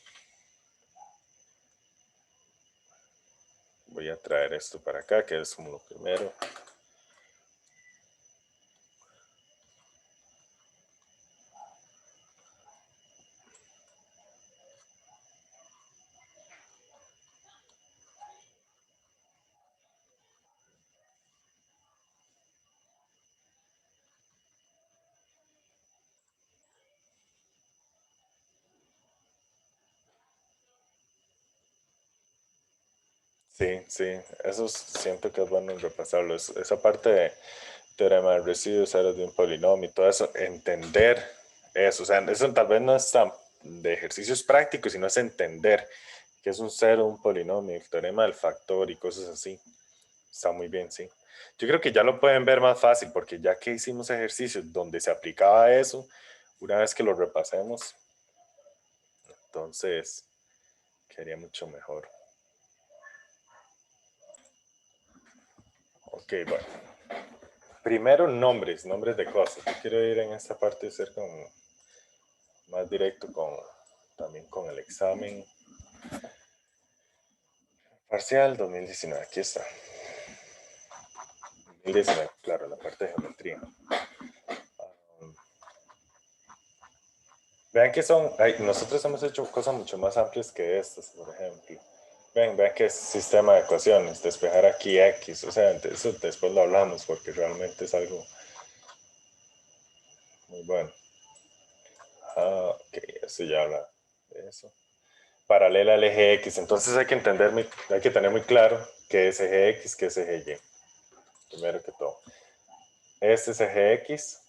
voy a traer esto para acá, que es como lo primero. Sí, eso siento que es bueno repasarlo. Esa parte de teorema de residuos, ceros de un polinomio y todo eso, entender eso. O sea, eso tal vez no es tan de ejercicios prácticos, sino es entender qué es un cero, un polinomio, el teorema del factor y cosas así. Está muy bien, sí. Yo creo que ya lo pueden ver más fácil porque ya que hicimos ejercicios donde se aplicaba eso, una vez que lo repasemos, entonces quedaría mucho mejor. Ok, bueno. Primero nombres de cosas. Yo quiero ir en esta parte ser como más directo también con el examen parcial 2019. Aquí está. 2019, claro, la parte de geometría. Vean que nosotros hemos hecho cosas mucho más amplias que estas, por ejemplo. Vean que es sistema de ecuaciones, despejar aquí X, o sea, eso después lo hablamos porque realmente es algo muy bueno. Ok, eso ya habla de eso. Paralela al eje X, entonces hay que tener muy claro qué es eje X, qué es eje Y. Primero que todo. Este es eje X.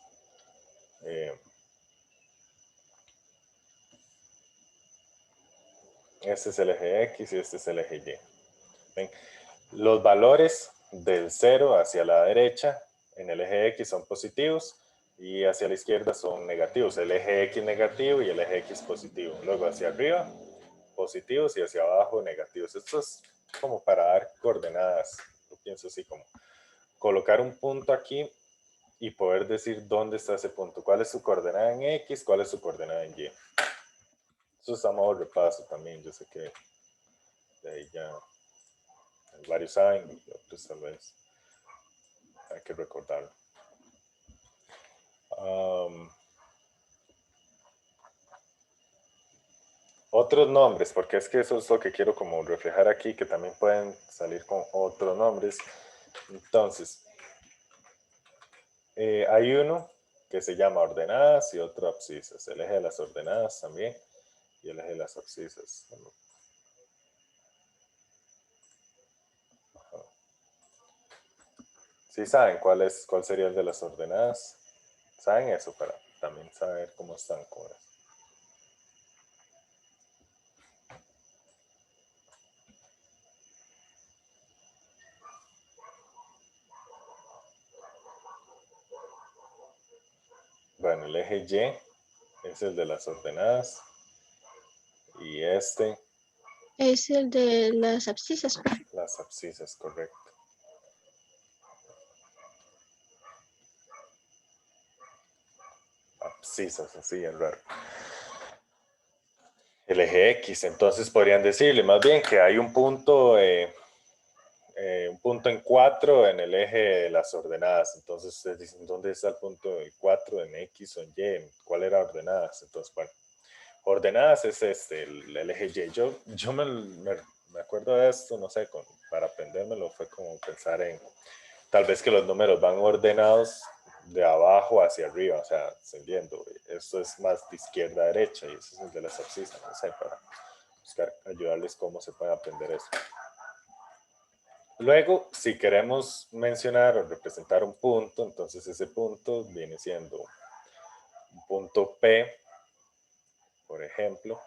Este es el eje X y este es el eje Y. ¿Ven? Los valores del 0 hacia la derecha en el eje X son positivos y hacia la izquierda son negativos. El eje X negativo y el eje X positivo. Luego hacia arriba, positivos y hacia abajo, negativos. Esto es como para dar coordenadas. Yo pienso así como colocar un punto aquí y poder decir dónde está ese punto. ¿Cuál es su coordenada en X? ¿Cuál es su coordenada en Y? Eso está a modo de repaso también. Yo sé que de ahí ya varios saben y otros tal vez hay que recordarlo. Otros nombres, porque es que eso es lo que quiero como reflejar aquí, que también pueden salir con otros nombres. Entonces, hay uno que se llama ordenadas y otro abscisas. El eje de las ordenadas también y el eje de las abscisas. ¿Sí saben cuál sería el de las ordenadas? ¿Saben eso para también saber cómo están con eso? Bueno, el eje Y es el de las ordenadas y este, Es el de las abscisas. las abscisas, correcto. Abscisas, así es raro. El eje X, entonces podrían decirle más bien que hay un punto en 4 en el eje de las ordenadas. Entonces ustedes dicen, ¿dónde está el punto en 4 en X o en Y? ¿Cuál era ordenadas? Entonces, bueno, ordenadas es el eje Y. Yo me acuerdo de esto, no sé, para aprendérmelo fue como pensar en tal vez que los números van ordenados de abajo hacia arriba, o sea, ascendiendo. Esto es más de izquierda a derecha y eso es el de las abscisas, no sé, para buscar ayudarles cómo se puede aprender eso. Luego, si queremos mencionar o representar un punto, entonces ese punto viene siendo un punto P, por ejemplo,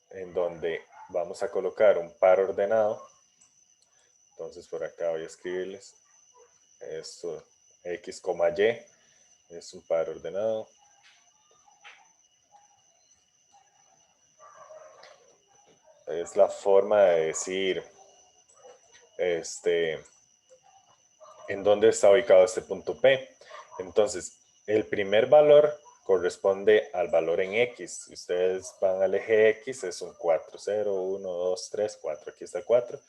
en donde vamos a colocar un par ordenado. Entonces por acá voy a escribirles esto, X, Y, es un par ordenado. Es la forma de decir en dónde está ubicado este punto P. Entonces, el primer valor corresponde al valor en X. Si ustedes van al eje X, es un 4, 0, 1, 2, 3, 4. Aquí está 4.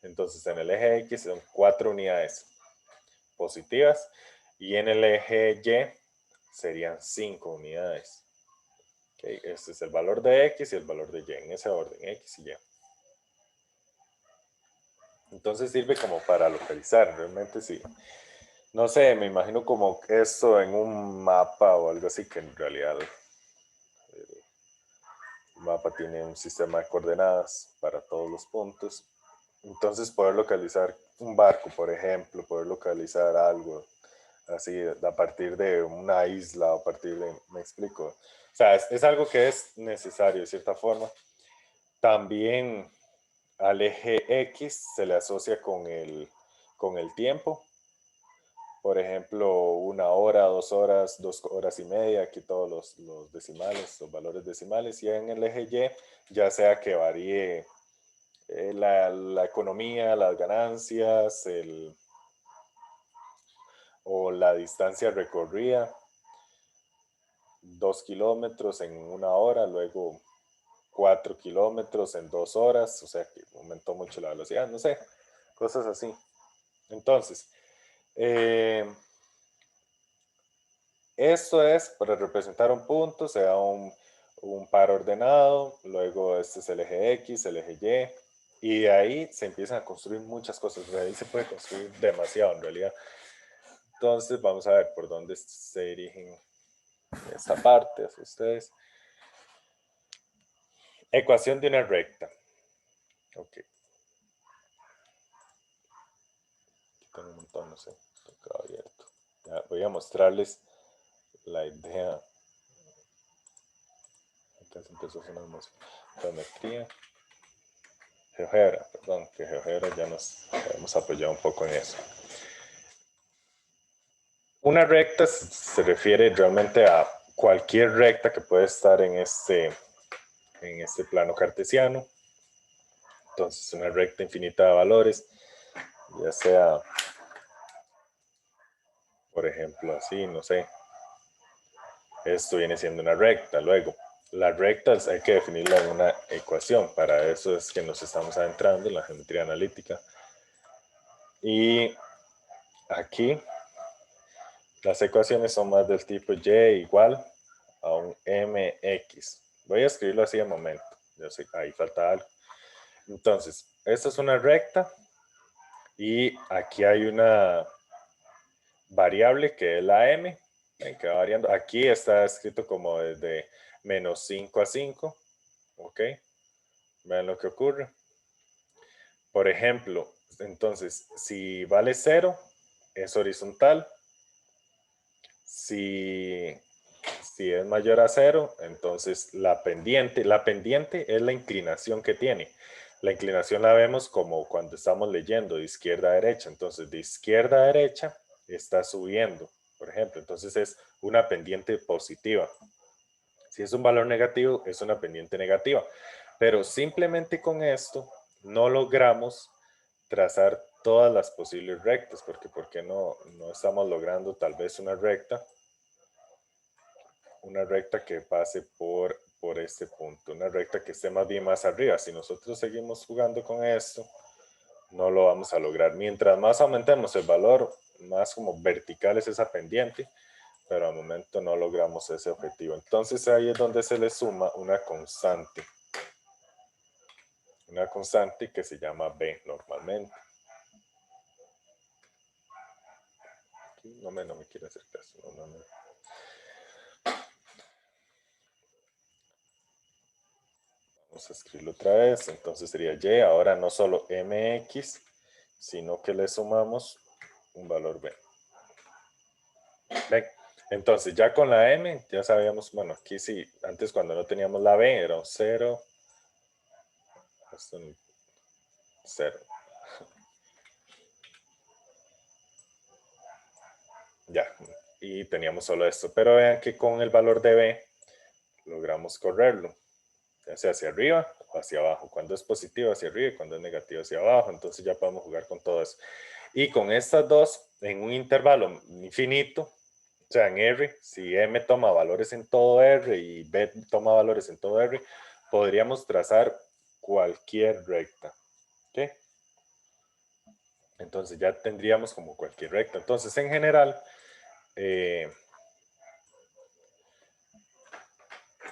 Entonces, en el eje X son 4 unidades positivas y en el eje Y serían 5 unidades. Okay, este es el valor de X y el valor de Y, en ese orden, X y Y. Entonces sirve como para localizar, realmente sí. No sé, me imagino como esto en un mapa o algo así, que en realidad el mapa tiene un sistema de coordenadas para todos los puntos. Entonces poder localizar un barco, por ejemplo, poder localizar algo así a partir de una isla, a partir de, me explico. O sea, es algo que es necesario de cierta forma. También al eje X se le asocia con el tiempo. Por ejemplo, 1 hora, 2 horas, 2 horas y media, aquí todos los decimales, los valores decimales. Y en el eje Y, ya sea que varíe la economía, las ganancias, o la distancia recorrida, 2 kilómetros en 1 hora, luego 4 kilómetros en 2 horas, o sea que aumentó mucho la velocidad, no sé, cosas así. Entonces, esto es para representar un punto, sea un par ordenado, luego este es el eje X, el eje Y, y de ahí se empiezan a construir muchas cosas, de ahí se puede construir demasiado en realidad. Entonces vamos a ver por dónde se dirigen esta parte hacia ustedes. Ecuación de una recta. Ok. Aquí tengo un montón, no sé, esto quedó abierto. Ya voy a mostrarles la idea. Entonces empezó a sonar música. Geometría. GeoGebra, perdón, que GeoGebra ya nos hemos apoyado un poco en eso. Una recta se refiere realmente a cualquier recta que puede estar en este plano cartesiano. Entonces, una recta infinita de valores, ya sea, por ejemplo, así, no sé. Esto viene siendo una recta. Luego, las rectas hay que definirla en una ecuación. Para eso es que nos estamos adentrando en la geometría analítica. Y aquí, las ecuaciones son más del tipo y igual a un mx. Voy a escribirlo así de momento. Yo sé, ahí falta algo. Entonces, esta es una recta y aquí hay una variable que es la m, que va variando. Aquí está escrito como desde menos 5 a 5. Ok, vean lo que ocurre. Por ejemplo, entonces, si vale 0, es horizontal. Si es mayor a 0, entonces la pendiente es la inclinación que tiene. La inclinación la vemos como cuando estamos leyendo de izquierda a derecha. Entonces, de izquierda a derecha está subiendo, por ejemplo. Entonces, es una pendiente positiva. Si es un valor negativo, es una pendiente negativa. Pero simplemente con esto no logramos trazar todas las posibles rectas, porque ¿por qué no estamos logrando tal vez una recta que pase por este punto, una recta que esté más bien más arriba? Si nosotros seguimos jugando con esto, no lo vamos a lograr. Mientras más aumentemos el valor, más como vertical es esa pendiente, pero al momento no logramos ese objetivo. Entonces ahí es donde se le suma una constante que se llama B normalmente. Aquí no me quiere hacer caso. No. Vamos a escribirlo otra vez. Entonces sería Y. Ahora no solo mx, sino que le sumamos un valor B. ¿Ven? Entonces ya con la m ya sabíamos, bueno, aquí sí, antes cuando no teníamos la b era un 0, hasta un 0. Ya, y teníamos solo esto. Pero vean que con el valor de b logramos correrlo, ya sea hacia arriba o hacia abajo. Cuando es positivo hacia arriba y cuando es negativo hacia abajo. Entonces ya podemos jugar con todo eso. Y con estas dos, en un intervalo infinito, o sea, en R, si M toma valores en todo R y B toma valores en todo R, podríamos trazar cualquier recta. ¿Ok? Entonces ya tendríamos como cualquier recta. Entonces, en general,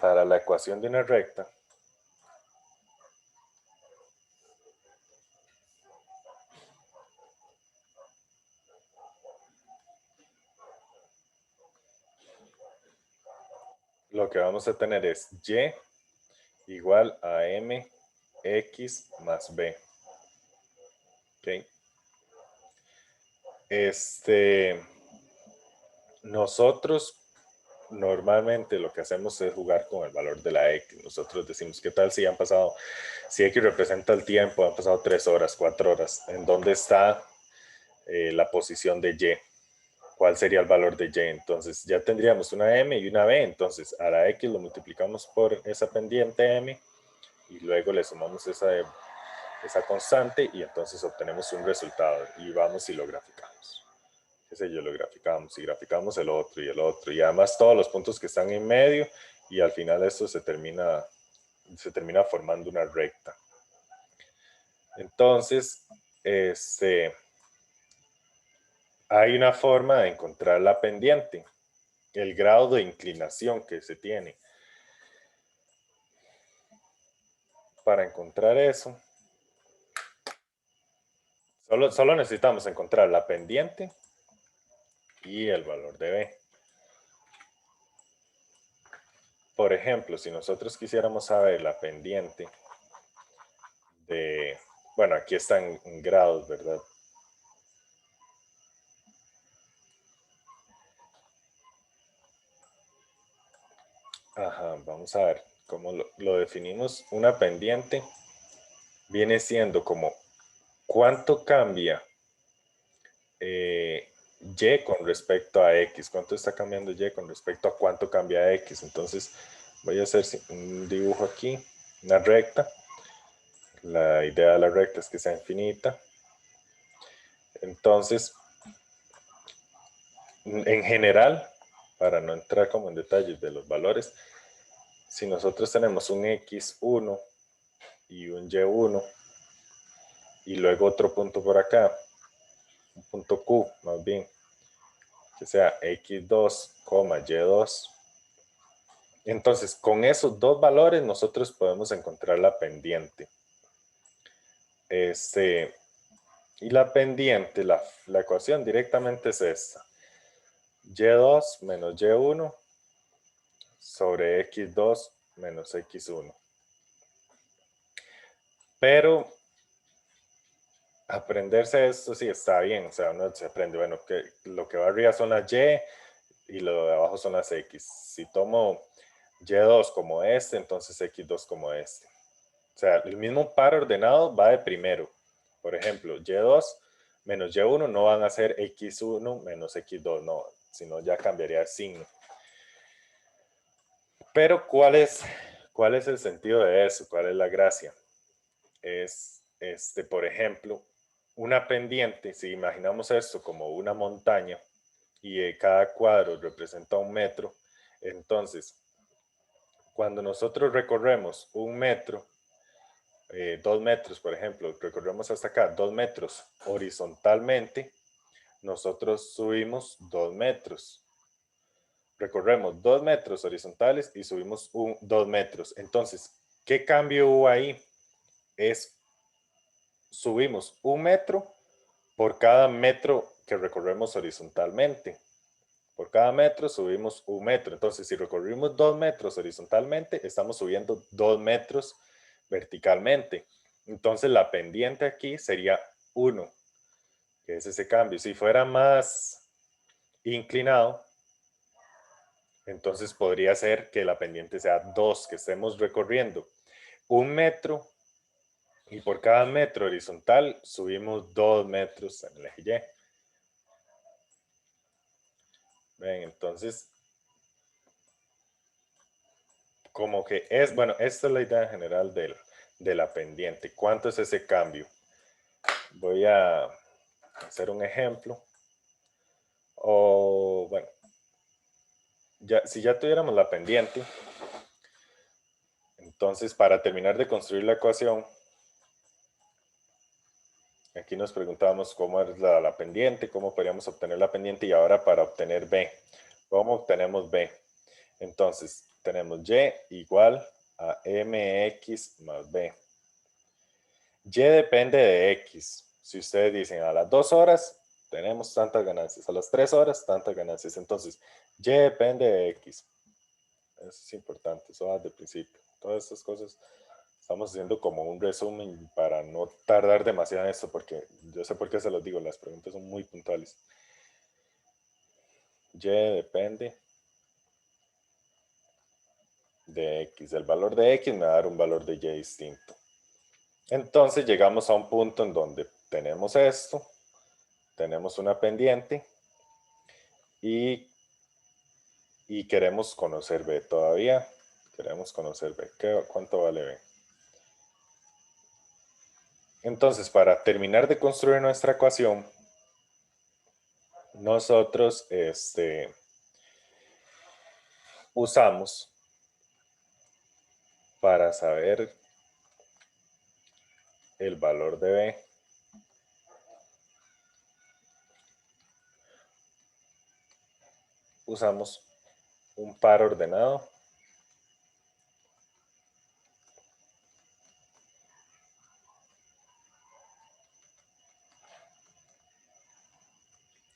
para la ecuación de una recta, lo que vamos a tener es Y igual a mx más b. ¿Ok? nosotros normalmente lo que hacemos es jugar con el valor de la X. Nosotros decimos, ¿qué tal si han pasado, si X representa el tiempo, han pasado 3 horas, 4 horas? ¿En dónde está la posición de Y? ¿Cuál sería el valor de Y? Entonces ya tendríamos una M y una B. Entonces a la X lo multiplicamos por esa pendiente M y luego le sumamos esa constante y entonces obtenemos un resultado y vamos y lo graficamos. Qué sé yo, lo graficamos y graficamos el otro y además todos los puntos que están en medio y al final esto se termina formando una recta. Entonces, hay una forma de encontrar la pendiente, el grado de inclinación que se tiene. Para encontrar eso, solo necesitamos encontrar la pendiente y el valor de B. Por ejemplo, si nosotros quisiéramos saber la pendiente de, bueno, aquí están en grados, ¿verdad? Ajá, vamos a ver cómo lo definimos. Una pendiente viene siendo como cuánto cambia Y con respecto a X. ¿Cuánto está cambiando Y con respecto a cuánto cambia X? Entonces voy a hacer un dibujo aquí, una recta. La idea de la recta es que sea infinita. Entonces, en general, para no entrar como en detalles de los valores, si nosotros tenemos un X1 y un Y1 y luego otro punto por acá, un punto Q más bien, que sea X2, Y2. Entonces, con esos dos valores nosotros podemos encontrar la pendiente. Y la pendiente, la ecuación directamente es esta. Y2 menos Y1 sobre X2 menos X1. Pero aprenderse esto sí está bien, o sea, uno se aprende, bueno, que lo que va arriba son las Y y lo de abajo son las X. Si tomo Y2 como este, entonces X2 como este. O sea, el mismo par ordenado va de primero. Por ejemplo, Y2 menos Y1 no van a ser X1 menos X2, no, sino ya cambiaría el signo. Pero ¿cuál es el sentido de eso? ¿Cuál es la gracia? Es, por ejemplo, una pendiente, si imaginamos esto como una montaña y cada cuadro representa 1 metro, entonces, cuando nosotros recorremos 1 metro, 2 metros, por ejemplo, recorremos hasta acá 2 metros horizontalmente, nosotros subimos 2 metros. Recorremos 2 metros horizontales y subimos 2 metros. Entonces, ¿qué cambio hubo ahí? Subimos 1 metro por cada metro que recorremos horizontalmente. Por cada metro subimos 1 metro. Entonces, si recorrimos 2 metros horizontalmente, estamos subiendo 2 metros verticalmente. Entonces, la pendiente aquí sería 1, que es ese cambio. Si fuera más inclinado, entonces podría ser que la pendiente sea 2, que estemos recorriendo 1 metro y por cada metro horizontal subimos 2 metros en el eje Y. Ven, entonces, como que es, bueno, esta es la idea general de la pendiente. ¿Cuánto es ese cambio? Voy a hacer un ejemplo. O, bueno, si ya tuviéramos la pendiente, entonces para terminar de construir la ecuación, aquí nos preguntábamos cómo es la pendiente, cómo podríamos obtener la pendiente y ahora para obtener B. ¿Cómo obtenemos B? Entonces, tenemos Y igual a mx más B. Y depende de X. Si ustedes dicen a las 2 horas, tenemos tantas ganancias. A las 3 horas, tantas ganancias. Entonces, Y depende de X. Eso es importante, eso va desde el principio. Todas estas cosas estamos haciendo como un resumen para no tardar demasiado en esto, porque yo sé por qué se los digo, las preguntas son muy puntuales. Y depende de X. El valor de X me va a dar un valor de Y distinto. Entonces llegamos a un punto en donde tenemos esto, tenemos una pendiente y queremos conocer B todavía. Queremos conocer B. ¿Cuánto vale B? Entonces, para terminar de construir nuestra ecuación, nosotros usamos para saber el valor de B, usamos un par ordenado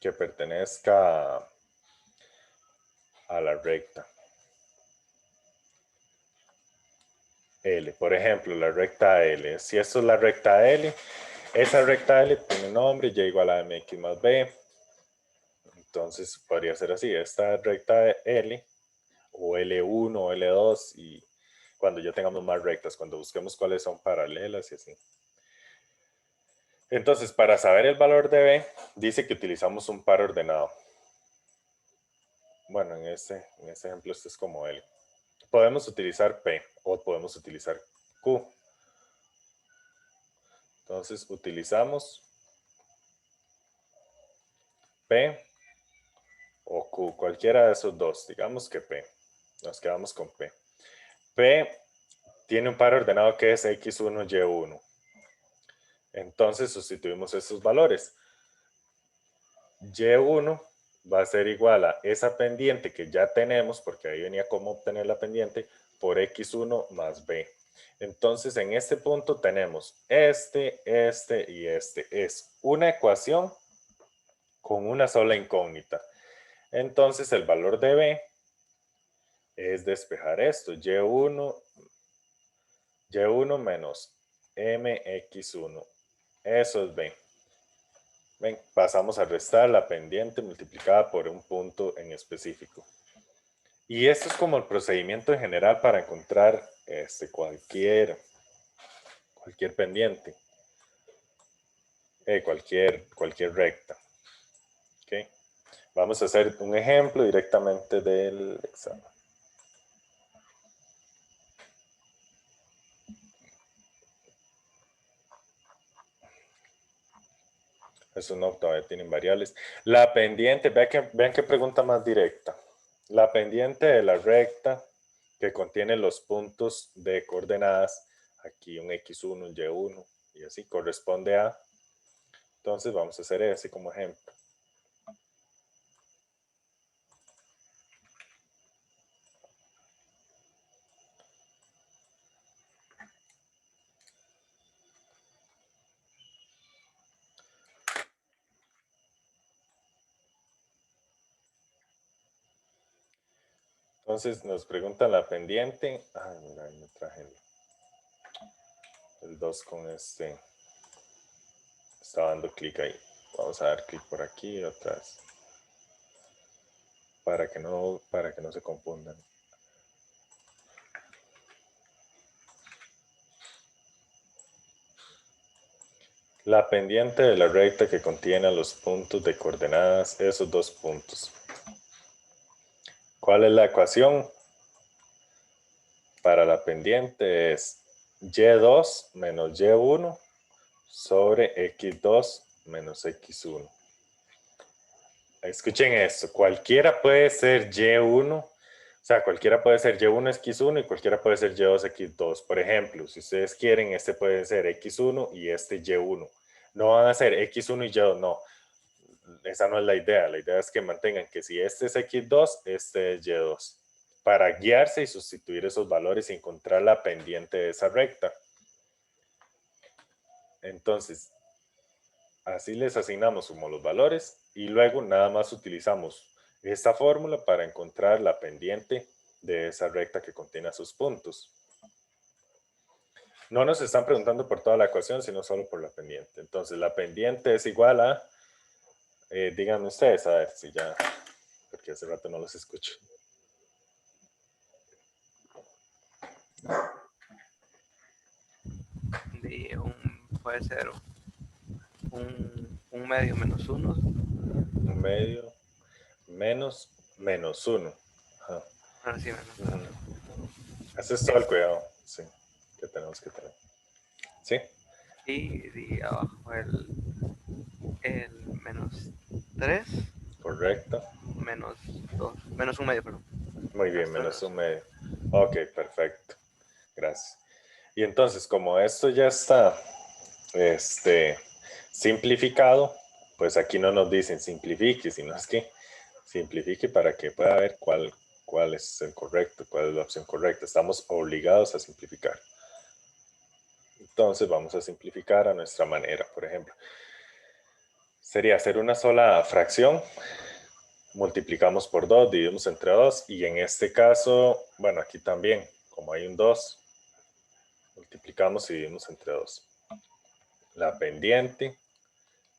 que pertenezca a la recta L. Por ejemplo, la recta L. Si esto es la recta L, esa recta L tiene nombre y igual a mx más b. Entonces podría ser así. Esta recta L o L1 o L2 y cuando ya tengamos más rectas, cuando busquemos cuáles son paralelas y así. Entonces, para saber el valor de B, dice que utilizamos un par ordenado. Bueno, en este ejemplo esto es como L. Podemos utilizar P o podemos utilizar Q. Entonces, utilizamos P o Q, cualquiera de esos dos. Digamos que P. Nos quedamos con P. P tiene un par ordenado que es X1, Y1. Entonces, sustituimos esos valores. Y1 va a ser igual a esa pendiente que ya tenemos, porque ahí venía cómo obtener la pendiente, por X1 más B. Entonces, en este punto tenemos este y este. Es una ecuación con una sola incógnita. Entonces, el valor de B es despejar esto. Y1 menos MX1. Eso es B. Ven, pasamos a restar la pendiente multiplicada por un punto en específico. Y esto es como el procedimiento en general para encontrar cualquier pendiente. Cualquier recta. ¿Okay? Vamos a hacer un ejemplo directamente del examen. Eso no, todavía tienen variables. La pendiente, vean qué pregunta más directa. La pendiente de la recta que contiene los puntos de coordenadas, aquí un X1, un Y1, y así corresponde a. Entonces vamos a hacer ese como ejemplo. Entonces nos preguntan la pendiente. Ay, mira, me traje el 2 con este. Está dando clic ahí. Vamos a dar clic por aquí otra vez. Para que no se confundan. La pendiente de la recta que contiene los puntos de coordenadas, esos dos puntos. ¿Cuál es la ecuación? Para la pendiente es Y2 menos Y1 sobre X2 menos X1. Escuchen esto, cualquiera puede ser Y1, o sea, cualquiera puede ser Y1 X1 y cualquiera puede ser Y2 X2. Por ejemplo, si ustedes quieren, este puede ser X1 y este Y1. No van a ser X1 y Y2, no. Esa no es la idea. La idea es que mantengan que si este es X2, este es Y2. Para guiarse y sustituir esos valores y encontrar la pendiente de esa recta. Entonces, así les asignamos como los valores y luego nada más utilizamos esta fórmula para encontrar la pendiente de esa recta que contiene sus puntos. No nos están preguntando por toda la ecuación, sino solo por la pendiente. Entonces, la pendiente es igual a, díganme ustedes, a ver si ya porque hace rato no los escucho. Puede ser un medio menos 1. Un medio menos 1. Ajá. Ahora sí, menos 1. Ese es todo el cuidado, sí, que tenemos que tener. ¿Sí? Y abajo el menos 3 Correcto. menos 2. Menos un medio, perdón. Muy bien, Hasta menos los- un medio. Ok, perfecto. Gracias. Y entonces, como esto ya está simplificado, pues aquí no nos dicen simplifique, sino es que simplifique para que pueda ver cuál es el correcto, cuál es la opción correcta. Estamos obligados a simplificar. Entonces vamos a simplificar a nuestra manera. Por ejemplo, sería hacer una sola fracción. Multiplicamos por 2, dividimos entre 2. Y en este caso, bueno, aquí también, como hay un 2, multiplicamos y dividimos entre 2. La pendiente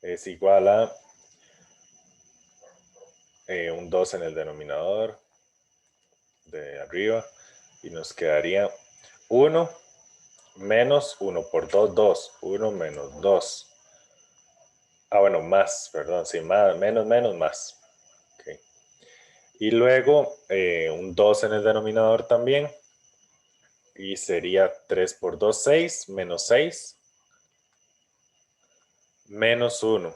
es igual a un 2 en el denominador de arriba. Y nos quedaría 1 menos 1 por 2, 2. 1 menos 2. Ah, bueno, más, perdón, sí, más, menos, más. Okay. Y luego un 2 en el denominador también. Y sería 3 por 2, 6, menos 6, menos 1.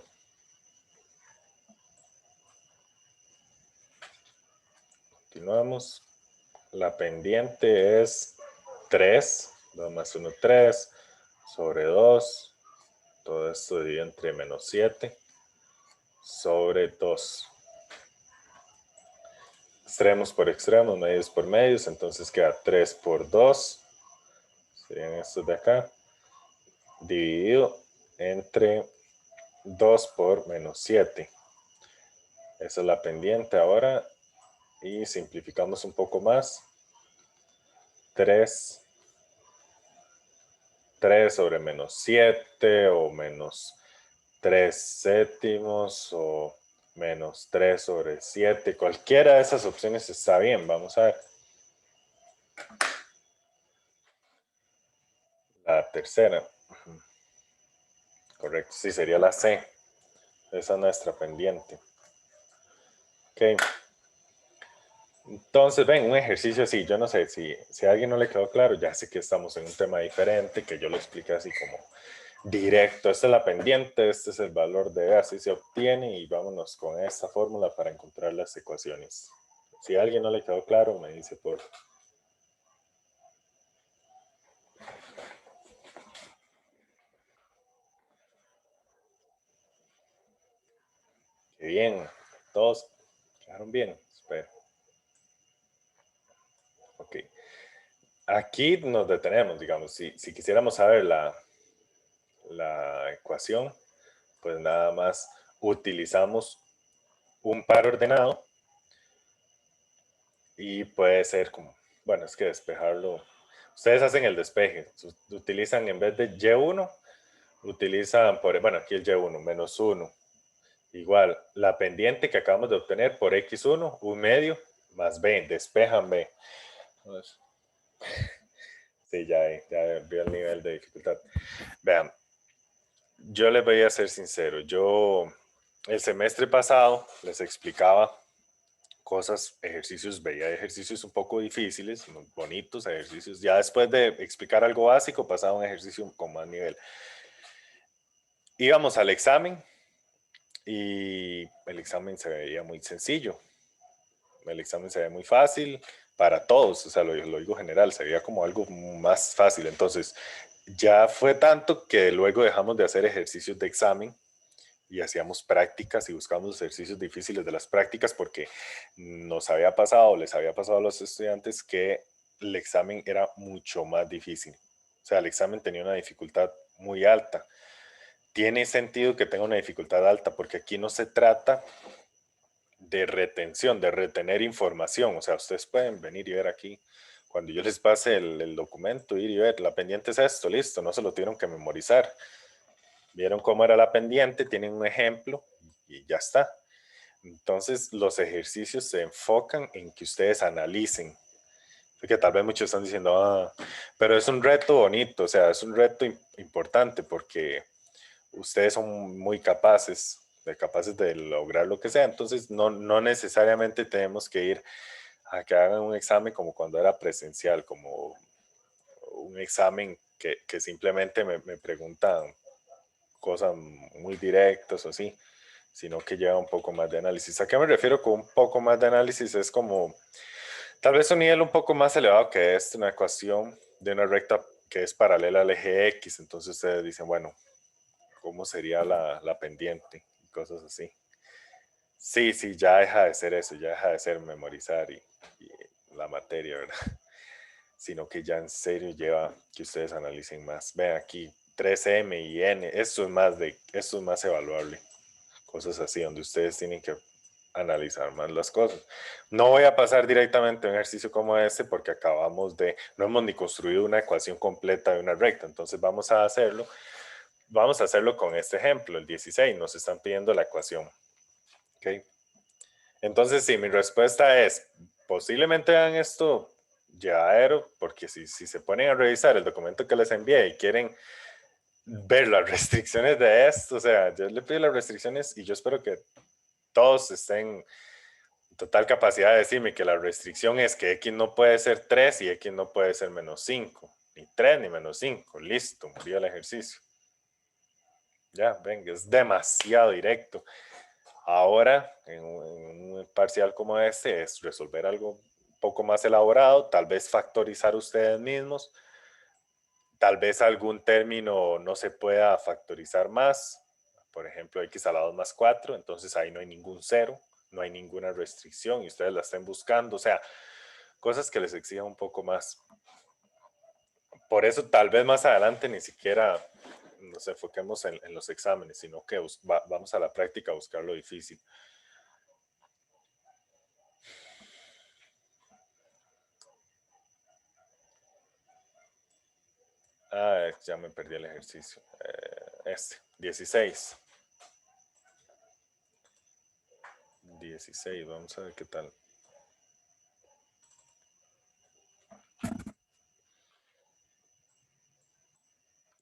Continuamos. La pendiente es 3, 2 más 1, 3, sobre 2. Todo esto divide entre menos 7, sobre 2. Extremos por extremos, medios por medios, entonces queda 3 por 2, serían estos de acá, dividido entre 2 por menos 7. Esa es la pendiente ahora, y simplificamos un poco más. 3 sobre menos 7, o menos 3 séptimos, o menos 3 sobre 7. Cualquiera de esas opciones está bien. Vamos a ver. La tercera. Correcto, sí, sería la C. Esa es nuestra pendiente. Ok. Entonces, ven, un ejercicio así. Yo no sé si a alguien no le quedó claro, ya sé que estamos en un tema diferente, que yo lo expliqué así como directo. Esta es la pendiente, este es el valor de E, así se obtiene, y vámonos con esta fórmula para encontrar las ecuaciones. Si a alguien no le quedó claro, me dice por... Qué bien, todos quedaron bien, espero. Ok. Aquí nos detenemos, digamos, si quisiéramos saber la ecuación, pues nada más utilizamos un par ordenado, y puede ser como, bueno, es que despejarlo, ustedes hacen el despeje, utilizan en vez de Y1, utilizan, bueno, aquí el Y1, menos 1, igual, la pendiente que acabamos de obtener por X1, un medio, más B, despejan B. Entonces, sí, ya vi el nivel de dificultad. Vean, yo les voy a ser sincero, yo el semestre pasado les explicaba cosas, ejercicios, veía ejercicios un poco difíciles, bonitos ejercicios. Ya después de explicar algo básico, pasaba a un ejercicio con más nivel. Íbamos al examen y el examen se veía muy sencillo. El examen se veía muy fácil para todos, o sea, lo digo general, se veía como algo más fácil. Entonces, ya fue tanto que luego dejamos de hacer ejercicios de examen y hacíamos prácticas y buscábamos ejercicios difíciles de las prácticas, porque les había pasado a los estudiantes que el examen era mucho más difícil. O sea, el examen tenía una dificultad muy alta. Tiene sentido que tenga una dificultad alta, porque aquí no se trata de retención, de retener información. O sea, ustedes pueden venir y ver aquí, cuando yo les pase el documento, ir y ver, la pendiente es esto, listo, no se lo tuvieron que memorizar. Vieron cómo era la pendiente, tienen un ejemplo y ya está. Entonces, los ejercicios se enfocan en que ustedes analicen. Porque tal vez muchos están diciendo, pero es un reto bonito, o sea, es un reto importante porque ustedes son muy capaces de lograr lo que sea. Entonces, no necesariamente tenemos que ir a que hagan un examen como cuando era presencial, como un examen que simplemente me preguntan cosas muy directas o así, sino que lleva un poco más de análisis. ¿A qué me refiero con un poco más de análisis? Es como tal vez un nivel un poco más elevado que es una ecuación de una recta que es paralela al eje X. Entonces ustedes dicen, bueno, ¿cómo sería la pendiente? Y cosas así. Sí, ya deja de ser eso, ya deja de ser memorizar y la materia, ¿verdad? Sino que ya en serio lleva que ustedes analicen más. Ven aquí, 3M y N, esto es más evaluable. Cosas así, donde ustedes tienen que analizar más las cosas. No voy a pasar directamente a un ejercicio como este porque no hemos ni construido una ecuación completa de una recta, entonces vamos a hacerlo con este ejemplo, el 16, nos están pidiendo la ecuación. ¿Okay? Entonces, sí, mi respuesta es, posiblemente hagan esto llevadero, porque si se ponen a revisar el documento que les envié y quieren ver las restricciones de esto, o sea, yo le pido las restricciones y yo espero que todos estén en total capacidad de decirme que la restricción es que X no puede ser 3 y X no puede ser menos 5, ni 3 ni menos 5, listo, murió el ejercicio. Ya, venga, es demasiado directo. Ahora, en un parcial como este, es resolver algo un poco más elaborado, tal vez factorizar ustedes mismos, tal vez algún término no se pueda factorizar más, por ejemplo, x a la 2 más 4, entonces ahí no hay ningún cero, no hay ninguna restricción y ustedes la estén buscando, o sea, cosas que les exijan un poco más. Por eso tal vez más adelante ni siquiera nos enfoquemos en los exámenes, sino que vamos a la práctica a buscar lo difícil. Ya me perdí el ejercicio. 16. 16, vamos a ver qué tal.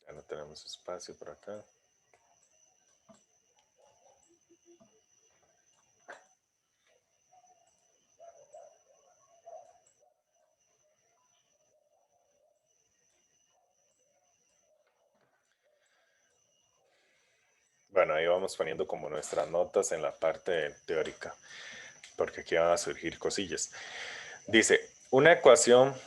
Ya no tenemos espacio por acá. Bueno, ahí vamos poniendo como nuestras notas en la parte teórica, porque aquí van a surgir cosillas. Dice, una ecuación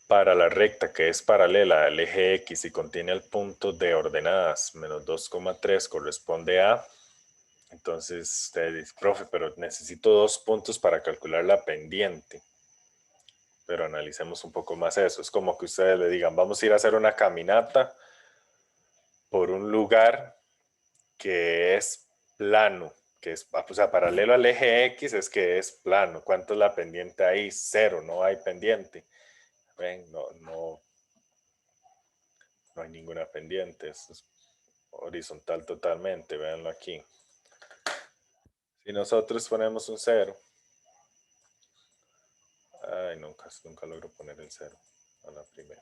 para la recta que es paralela al eje X y contiene el punto de ordenadas menos 2,3 corresponde a... Entonces, usted dice, profe, pero necesito 2 puntos para calcular la pendiente. Pero analicemos un poco más eso. Es como que ustedes le digan, vamos a ir a hacer una caminata por un lugar que es plano, que es, o sea, paralelo al eje X es que es plano. ¿Cuánto es la pendiente ahí? 0, no hay pendiente. Ven, no hay ninguna pendiente. Esto es horizontal totalmente, véanlo aquí. Si nosotros ponemos un 0, ay, nunca logro poner el 0 a la primera.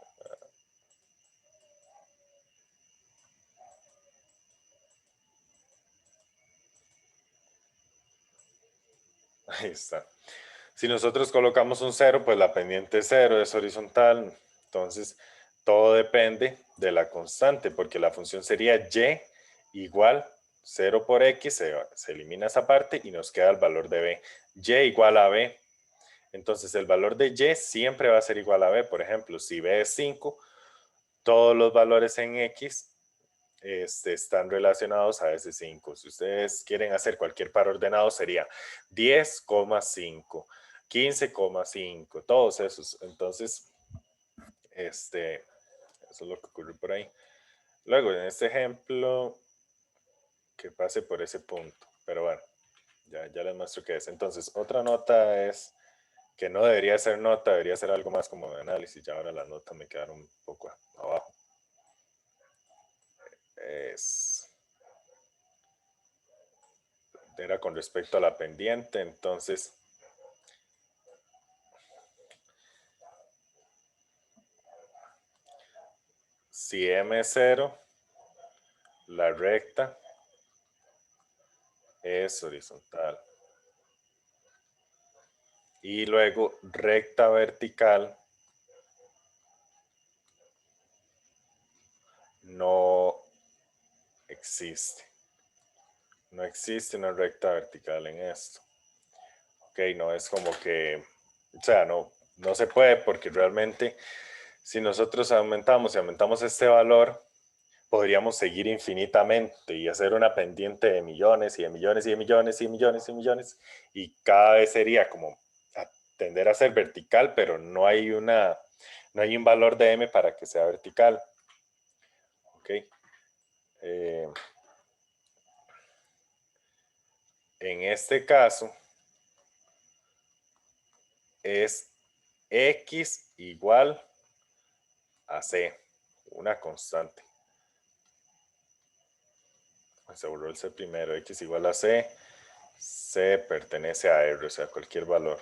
Ahí está. Si nosotros colocamos un 0, pues la pendiente es 0, es horizontal. Entonces, todo depende de la constante, porque la función sería y igual 0 por x, se elimina esa parte y nos queda el valor de b. Y igual a b. Entonces, el valor de y siempre va a ser igual a b. Por ejemplo, si b es 5, todos los valores en x están relacionados a ese 5. Si ustedes quieren hacer cualquier par ordenado, sería 10,5, 15,5, todos esos. Entonces, eso es lo que ocurre por ahí. Luego, en este ejemplo, que pase por ese punto. Pero bueno, ya les muestro qué es. Entonces, otra nota es que no debería ser nota, debería ser algo más como de análisis. Ya ahora las notas me quedaron un poco abajo. era con respecto a la pendiente, entonces si M es 0, la recta es horizontal. Y luego recta vertical no existe. No existe una recta vertical en esto. Ok, no es como que, o sea, no se puede porque realmente si nosotros aumentamos y aumentamos este valor, podríamos seguir infinitamente y hacer una pendiente de millones y de millones y de millones y de millones y de millones, y cada vez sería como tender a ser vertical, pero no hay un valor de M para que sea vertical. Ok. En este caso es X igual a C, una constante. Se borró el C primero, X igual a C, C pertenece a R, o sea, cualquier valor.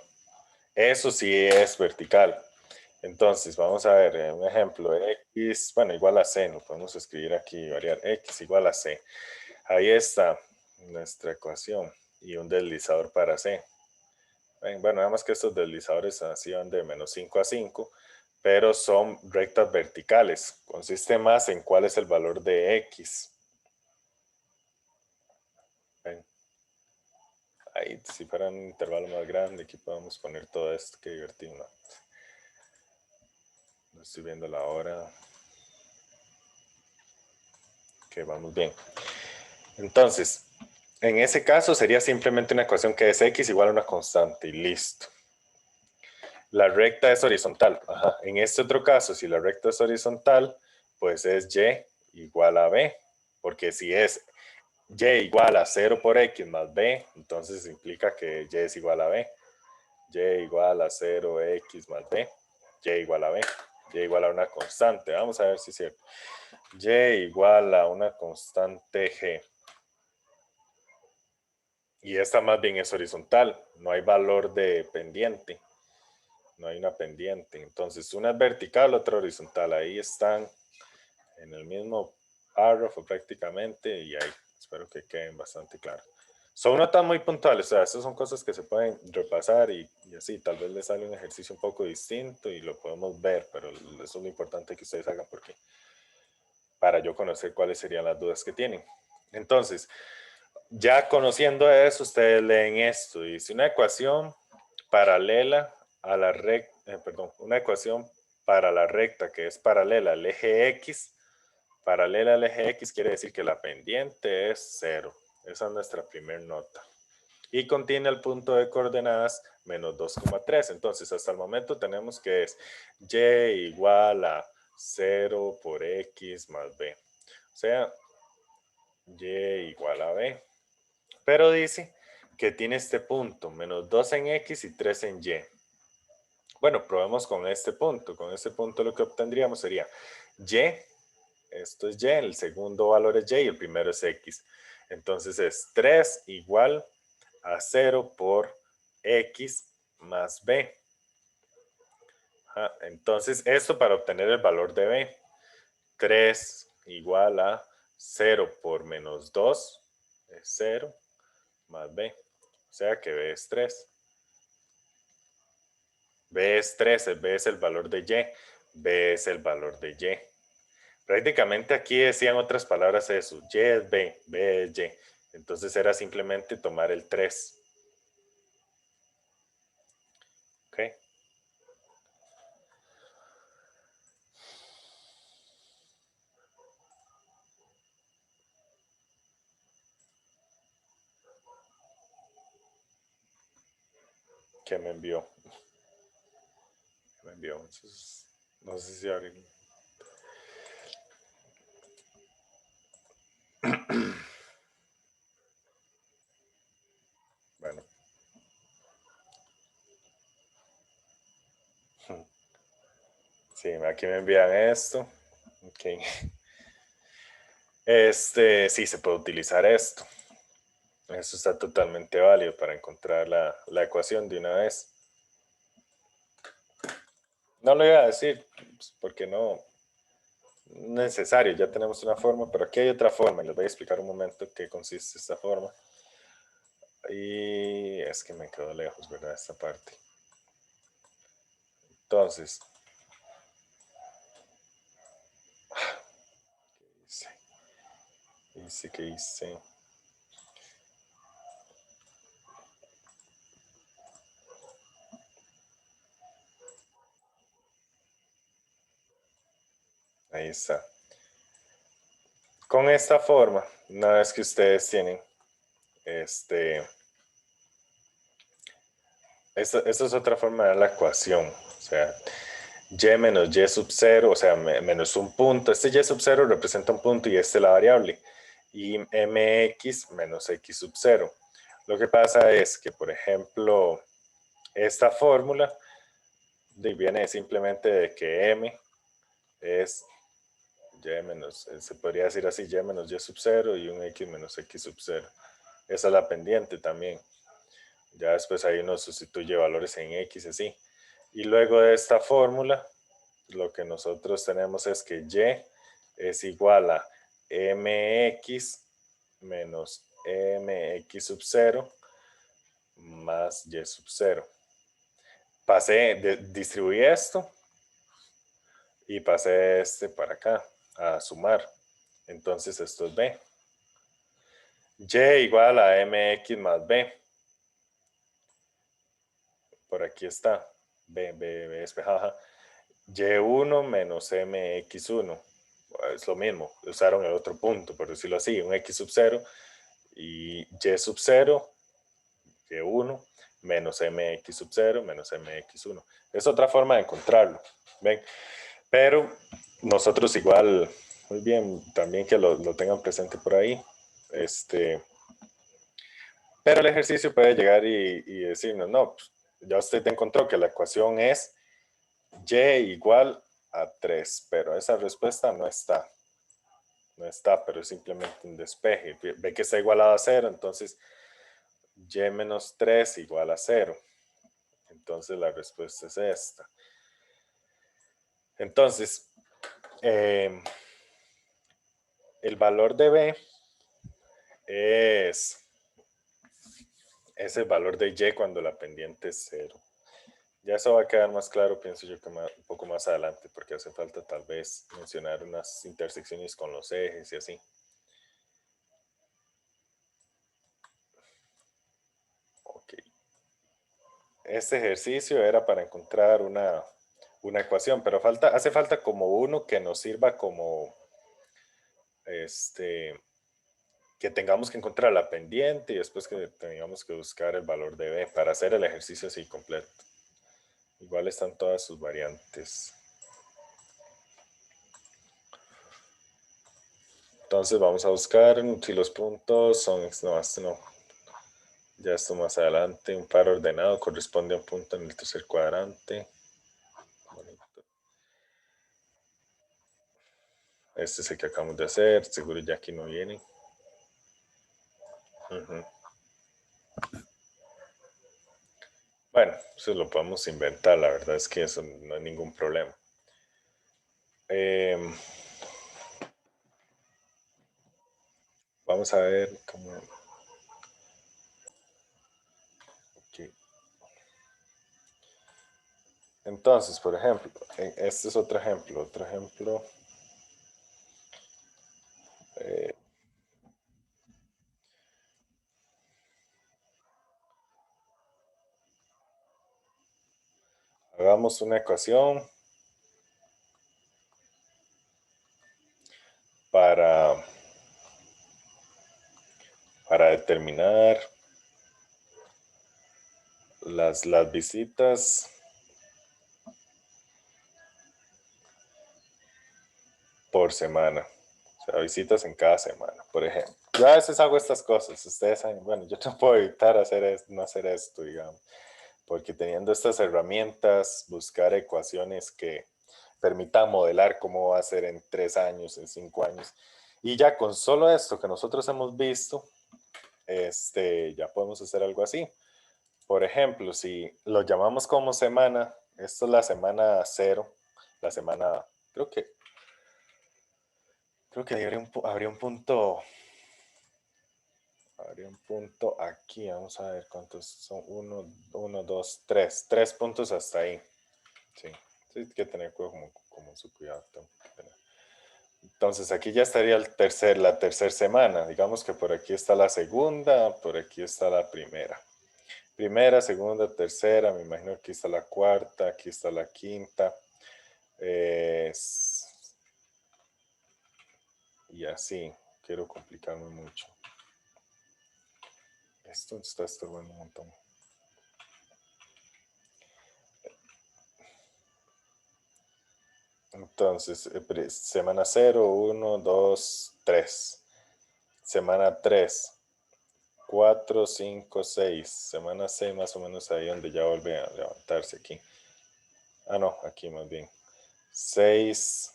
Eso sí es vertical. Entonces, vamos a ver un ejemplo. X, bueno, igual a C, lo podemos escribir aquí, variar. X igual a C. Ahí está nuestra ecuación y un deslizador para C. Bueno, nada más que estos deslizadores así van de menos 5 a 5, pero son rectas verticales. Consiste más en cuál es el valor de X. Ven. Ahí, si fuera un intervalo más grande, aquí podemos poner todo esto. Qué divertido, ¿no? No estoy viendo la hora. Ok, vamos bien. Entonces, en ese caso sería simplemente una ecuación que es X igual a una constante y listo. La recta es horizontal. Ajá. En este otro caso, si la recta es horizontal, pues es Y igual a B. Porque si es Y igual a 0 por X más B, entonces implica que Y es igual a B. Y igual a 0X más B. Y igual a B. Y igual a una constante. Vamos a ver si es cierto. Y igual a una constante G. Y esta más bien es horizontal. No hay valor de pendiente. No hay una pendiente. Entonces, una es vertical, otra horizontal. Ahí están en el mismo párrafo prácticamente y ahí espero que queden bastante claros. Son notas muy puntuales, o sea, estas son cosas que se pueden repasar y así, tal vez les sale un ejercicio un poco distinto y lo podemos ver, pero eso es lo importante que ustedes hagan porque para yo conocer cuáles serían las dudas que tienen. Entonces, ya conociendo eso, ustedes leen esto. Dice una ecuación paralela a la recta, una ecuación para la recta que es paralela al eje X. Paralela al eje X quiere decir que la pendiente es 0. Esa es nuestra primera nota. Y contiene el punto de coordenadas menos 2,3. Entonces, hasta el momento tenemos que es Y igual a 0 por X más B. O sea, Y igual a B. Pero dice que tiene este punto, menos 2 en X y 3 en Y. Bueno, probemos con este punto. Con este punto lo que obtendríamos sería Y, esto es Y, el segundo valor es Y y el primero es X. Entonces es 3 igual a 0 por X más B. Entonces esto para obtener el valor de B. 3 igual a 0 por menos 2 es 0 más B. O sea que B es 3. B es 13, B es el valor de Y, B es el valor de Y. Prácticamente aquí decían otras palabras eso, Y es B, B es Y. Entonces era simplemente tomar el 3. ¿Ok? ¿Qué me envió? Me envió. Entonces, no sé si ahora... Bueno. Sí, aquí me envían esto. Ok. Sí, se puede utilizar esto. Eso está totalmente válido para encontrar la ecuación de una vez. No lo iba a decir, pues, porque no es necesario, ya tenemos una forma, pero aquí hay otra forma, y les voy a explicar un momento qué consiste esta forma. Y es que me quedo lejos, ¿verdad? Esta parte. Entonces, ¿qué hice? Ahí está. Con esta forma, una vez que ustedes tienen esta es otra forma de dar la ecuación. O sea, y menos y sub 0, o sea, menos un punto. Este y sub 0 representa un punto y este la variable. Y mx menos x sub 0. Lo que pasa es que, por ejemplo, esta fórmula viene simplemente de que m es y menos, se podría decir así, y menos y sub 0 y un x menos x sub 0. Esa es la pendiente también. Ya después ahí uno sustituye valores en x así. Y luego de esta fórmula, lo que nosotros tenemos es que y es igual a mx menos mx sub 0 más y sub 0. Distribuí esto y pasé este para acá a sumar. Entonces esto es b. Y igual a mx más b. Por aquí está. B despejada. Y1 menos mx1. Es lo mismo. Usaron el otro punto, por decirlo así. Un x sub 0 y y sub 0, y1 menos mx sub 0 menos mx1. Es otra forma de encontrarlo. ¿Ven? Pero nosotros igual, muy bien, también que lo tengan presente por ahí. Pero el ejercicio puede llegar y decirnos, no, pues, ya usted encontró que la ecuación es y igual a 3, pero esa respuesta no está. No está, pero es simplemente un despeje. Ve que está igualado a 0, entonces y menos 3 igual a 0. Entonces la respuesta es esta. Entonces, el valor de b es el valor de y cuando la pendiente es 0. Ya eso va a quedar más claro, pienso yo, que un poco más adelante, porque hace falta tal vez mencionar unas intersecciones con los ejes y así. Ok. Este ejercicio era para encontrar una ecuación, pero hace falta como uno que nos sirva como que tengamos que encontrar la pendiente y después que tengamos que buscar el valor de b para hacer el ejercicio así completo. Igual están todas sus variantes. Entonces vamos a buscar si los puntos son, no, este no. Ya esto más adelante, un par ordenado corresponde a un punto en el tercer cuadrante. Bonito. Este es el que acabamos de hacer, seguro ya aquí no viene. Bueno, eso lo podemos inventar, la verdad es que eso no hay ningún problema. Vamos a ver cómo... Okay. Entonces, por ejemplo, este es otro ejemplo. Hagamos una ecuación para determinar las visitas por semana. O sea, visitas en cada semana, por ejemplo. Yo a veces hago estas cosas, ustedes saben, bueno, yo no puedo evitar no hacer esto, digamos, porque teniendo estas herramientas, buscar ecuaciones que permitan modelar cómo va a ser en 3 años, en 5 años, y ya con solo esto que nosotros hemos visto, ya podemos hacer algo así. Por ejemplo, si lo llamamos como semana, esto es la semana 0, la semana, creo que habría un punto aquí, vamos a ver cuántos son, 1, 2, 3 puntos hasta ahí. Sí, hay que tener como su cuidado. Entonces aquí ya estaría la tercera semana. Digamos que por aquí está la segunda, por aquí está la primera. Primera, segunda, tercera, me imagino que aquí está la cuarta, aquí está la quinta. Y así, quiero complicarme mucho. Esto está estorbando un montón. Entonces, semana 0, 1, 2, 3. Semana 3, 4, 5, 6. Semana 6 más o menos ahí donde ya vuelve a levantarse aquí. Ah, no, aquí más bien. 6,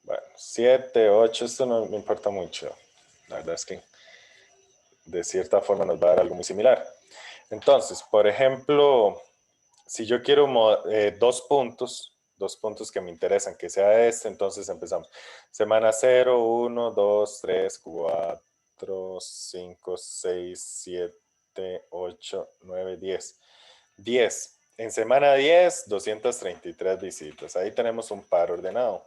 bueno, 7, 8. Esto no me importa mucho. La verdad es que de cierta forma nos va a dar algo muy similar. Entonces, por ejemplo, si yo quiero 2 puntos que me interesan, que sea entonces empezamos. Semana 0, 1, 2, 3, 4, 5, 6, 7, 8, 9, 10. 10. En semana 10, 233 visitas. Ahí tenemos un par ordenado.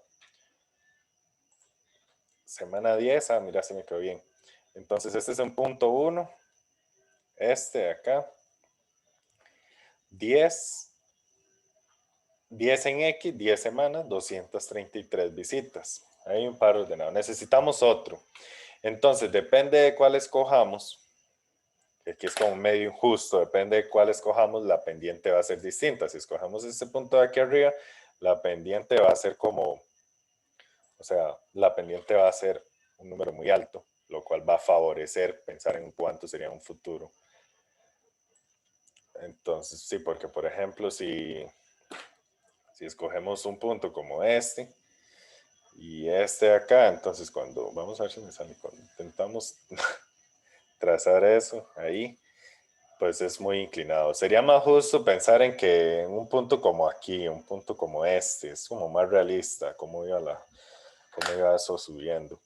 Semana 10, mira, se me quedó bien. Entonces, este es un punto 1. Este de acá. 10 en X, 10 semanas, 233 visitas. Hay un par ordenado. Necesitamos otro. Entonces, depende de cuál escojamos. Aquí es como medio injusto. Depende de cuál escojamos, la pendiente va a ser distinta. Si escogemos este punto de aquí arriba, la pendiente va a ser como... O sea, la pendiente va a ser un número muy alto, lo cual va a favorecer pensar en cuánto sería un futuro. Entonces, sí, porque por ejemplo, si escogemos un punto como este y este de acá, entonces vamos a ver si me sale, cuando intentamos trazar eso ahí, pues es muy inclinado. Sería más justo pensar en que en un punto como aquí, un punto como este, es como más realista, cómo iba eso subiendo.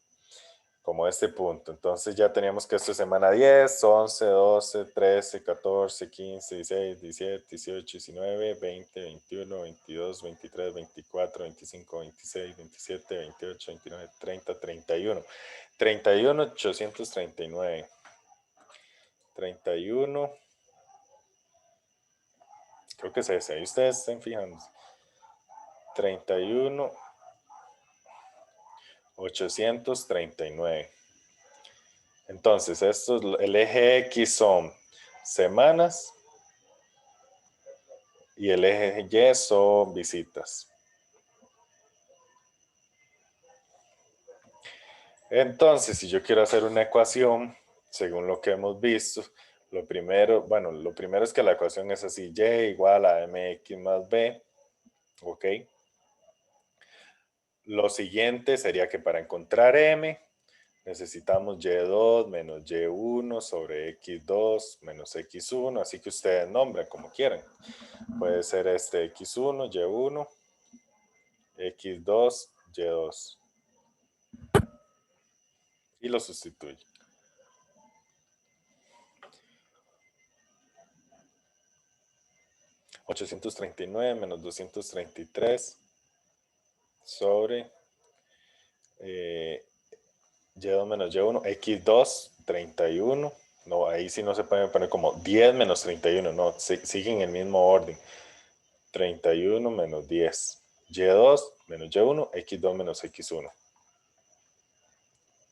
Como este punto. Entonces ya teníamos que esto es semana 10, 11, 12, 13, 14, 15, 16, 17, 18, 19, 20, 21, 22, 23, 24, 25, 26, 27, 28, 29, 30, 31. 31, 839. 31. Creo que es ese. Ahí ustedes están fijando. 31, 839. Entonces, el eje X son semanas y el eje Y son visitas. Entonces, si yo quiero hacer una ecuación, según lo que hemos visto, lo primero es que la ecuación es así, Y igual a mx más b, ¿ok? Lo siguiente sería que para encontrar m, necesitamos y2 menos y1 sobre x2 menos x1, así que ustedes nombren como quieran. Puede ser x1, y1, x2, y2. Y lo sustituye. $839 menos 233 sobre y2 menos y1, x2, 31. No, ahí sí no se puede poner como 10 menos 31, no, siguen en el mismo orden. 31 menos 10. Y2 menos y1, x2 menos x1.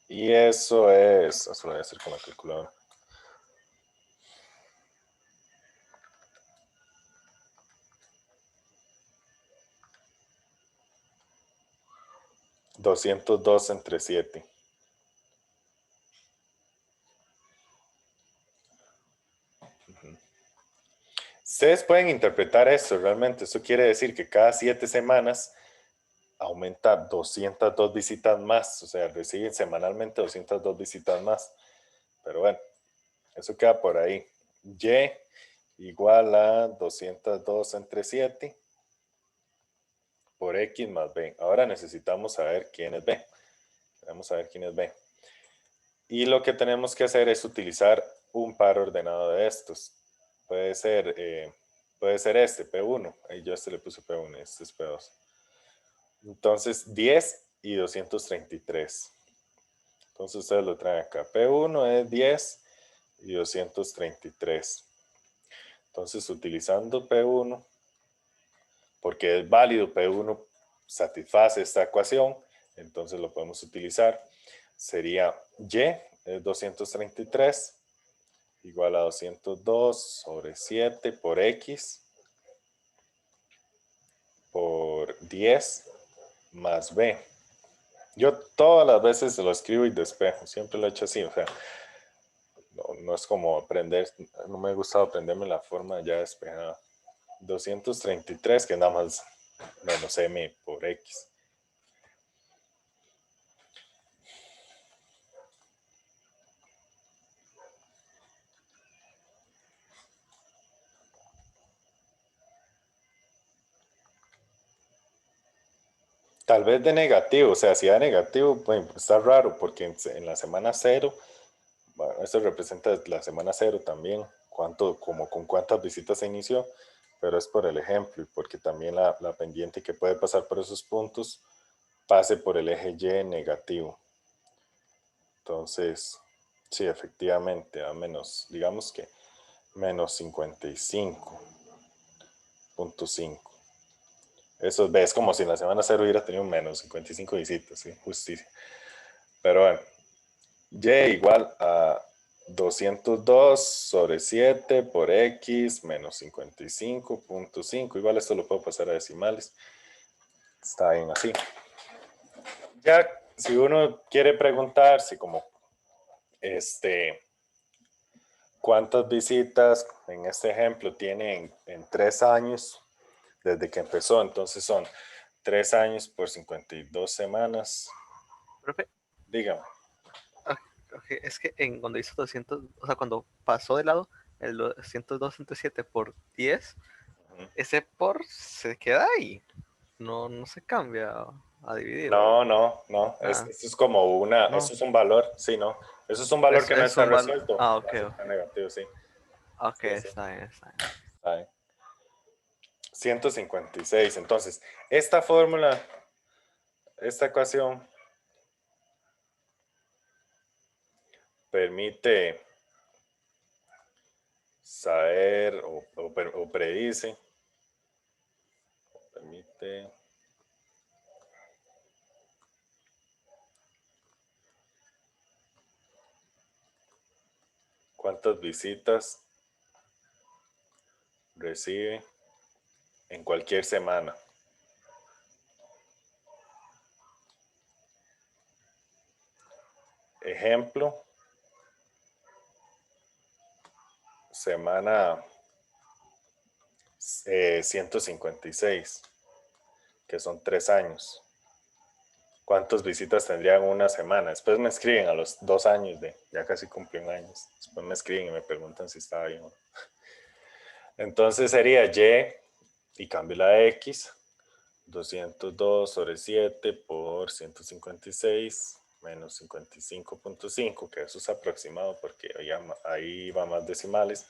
Y eso lo voy a hacer con la calculadora. $202 entre 7. Ustedes pueden interpretar esto realmente. Eso quiere decir que cada 7 semanas aumenta 202 visitas más. O sea, reciben semanalmente 202 visitas más. Pero bueno, eso queda por ahí. Y igual a 202 entre 7 por X más B. Ahora necesitamos saber quién es B. Queremos saber quién es B. Y lo que tenemos que hacer es utilizar un par ordenado de estos. Puede ser este, P1. Ahí yo a este le puse P1, este es P2. Entonces, 10 y 233. Entonces, ustedes lo traen acá. P1 es 10 y 233. Entonces, utilizando P1, porque es válido, P1 satisface esta ecuación, entonces lo podemos utilizar. Sería Y es 233 igual a 202 sobre 7 por X por 10 más B. Yo todas las veces lo escribo y despejo, siempre lo he hecho así, o sea, no es como aprender, no me ha gustado aprenderme la forma ya despejada. 233, que nada más menos M por X. Tal vez de negativo, o sea, si da negativo, pues está raro, porque en la semana 0, bueno, esto representa la semana 0 también, como con cuántas visitas se inició, pero es por el ejemplo y porque también la pendiente que puede pasar por esos puntos pase por el eje Y negativo. Entonces, sí, efectivamente, a menos, digamos que menos 55.5. Eso es como si en la semana 0 hubiera tenido menos 55 visitas, ¿sí? Justicia. Pero bueno, Y igual a 202 sobre 7 por X menos 55.5. Igual esto lo puedo pasar a decimales. Está bien así. Ya, si uno quiere preguntarse como, ¿cuántas visitas en este ejemplo tiene en 3 años desde que empezó? Entonces son 3 años por 52 semanas. Profe, Dígame. ok, es que cuando hizo 200, o sea, cuando pasó de lado el 202 entre 7 por 10, Ujú. ese por se queda ahí. No se cambia a dividir. No. Ah, Esto es como no. eso es un valor, sí, no. Eso es un valor que no Es está un resuelto. Ah, Va ok. a ser negativo, sí. Ok, Sí. está bien, está bien. Está bien. 156. Entonces, esta fórmula, esta ecuación, permite saber o predice, permite cuántas visitas recibe en cualquier semana. Ejemplo, semana 156, que son 3 años. ¿Cuántas visitas tendrían una semana? Después me escriben a los 2 años, ya casi cumplí un año. Después me escriben y me preguntan si estaba bien o no. Entonces sería Y y cambio la X, 202 sobre 7 por 156 menos 55.5, que eso es aproximado porque ahí va más decimales.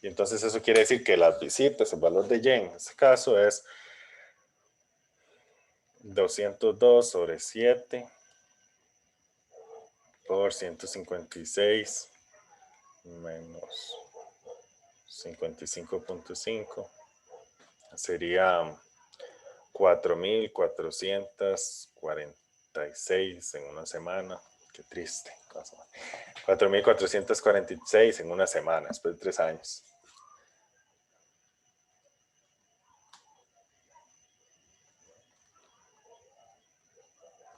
Y entonces eso quiere decir que las visitas, el valor de Y en este caso es 202 sobre 7 por 156 menos 55.5 sería 4.446 en una semana. Qué triste. 4.446 en una semana, después de 3 años.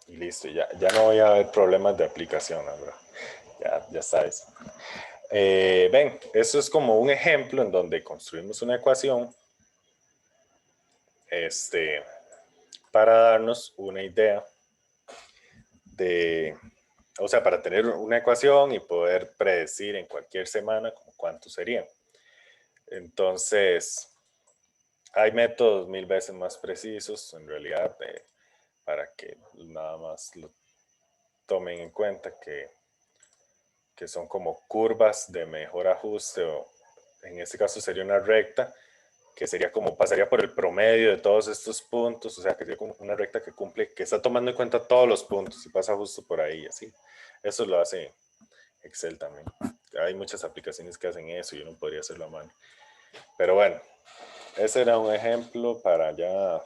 Y listo, ya no voy a haber problemas de aplicación, ¿verdad? Ya está eso. Ven, eso es como un ejemplo en donde construimos una ecuación para darnos una idea de O sea, para tener una ecuación y poder predecir en cualquier semana como cuánto serían. Entonces, hay métodos 1000 veces más precisos, en realidad, para que nada más lo tomen en cuenta que son como curvas de mejor ajuste, o en este caso sería una recta, que sería como pasaría por el promedio de todos estos puntos, o sea, que sería como una recta que cumple, que está tomando en cuenta todos los puntos y pasa justo por ahí, así. Eso lo hace Excel también. Hay muchas aplicaciones que hacen eso y uno podría hacerlo a mano. Pero bueno, ese era un ejemplo para ya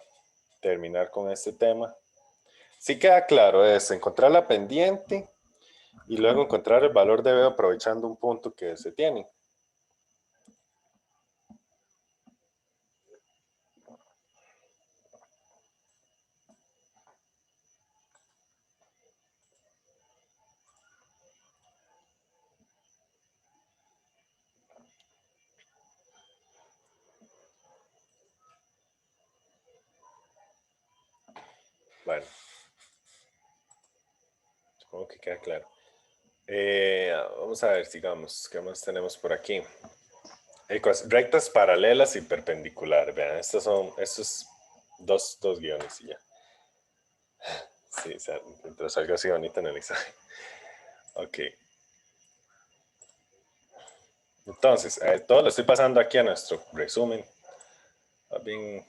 terminar con este tema. Sí queda claro, es encontrar la pendiente y luego encontrar el valor de B aprovechando un punto que se tiene. Bueno, supongo que queda claro. Vamos a ver, sigamos, ¿qué más tenemos por aquí? Rectas paralelas y perpendiculares. Vean, estos dos guiones y ya. Sí, o sea, mientras salga así bonito analizar. Ok. Entonces, todo lo estoy pasando aquí a nuestro resumen. Bien,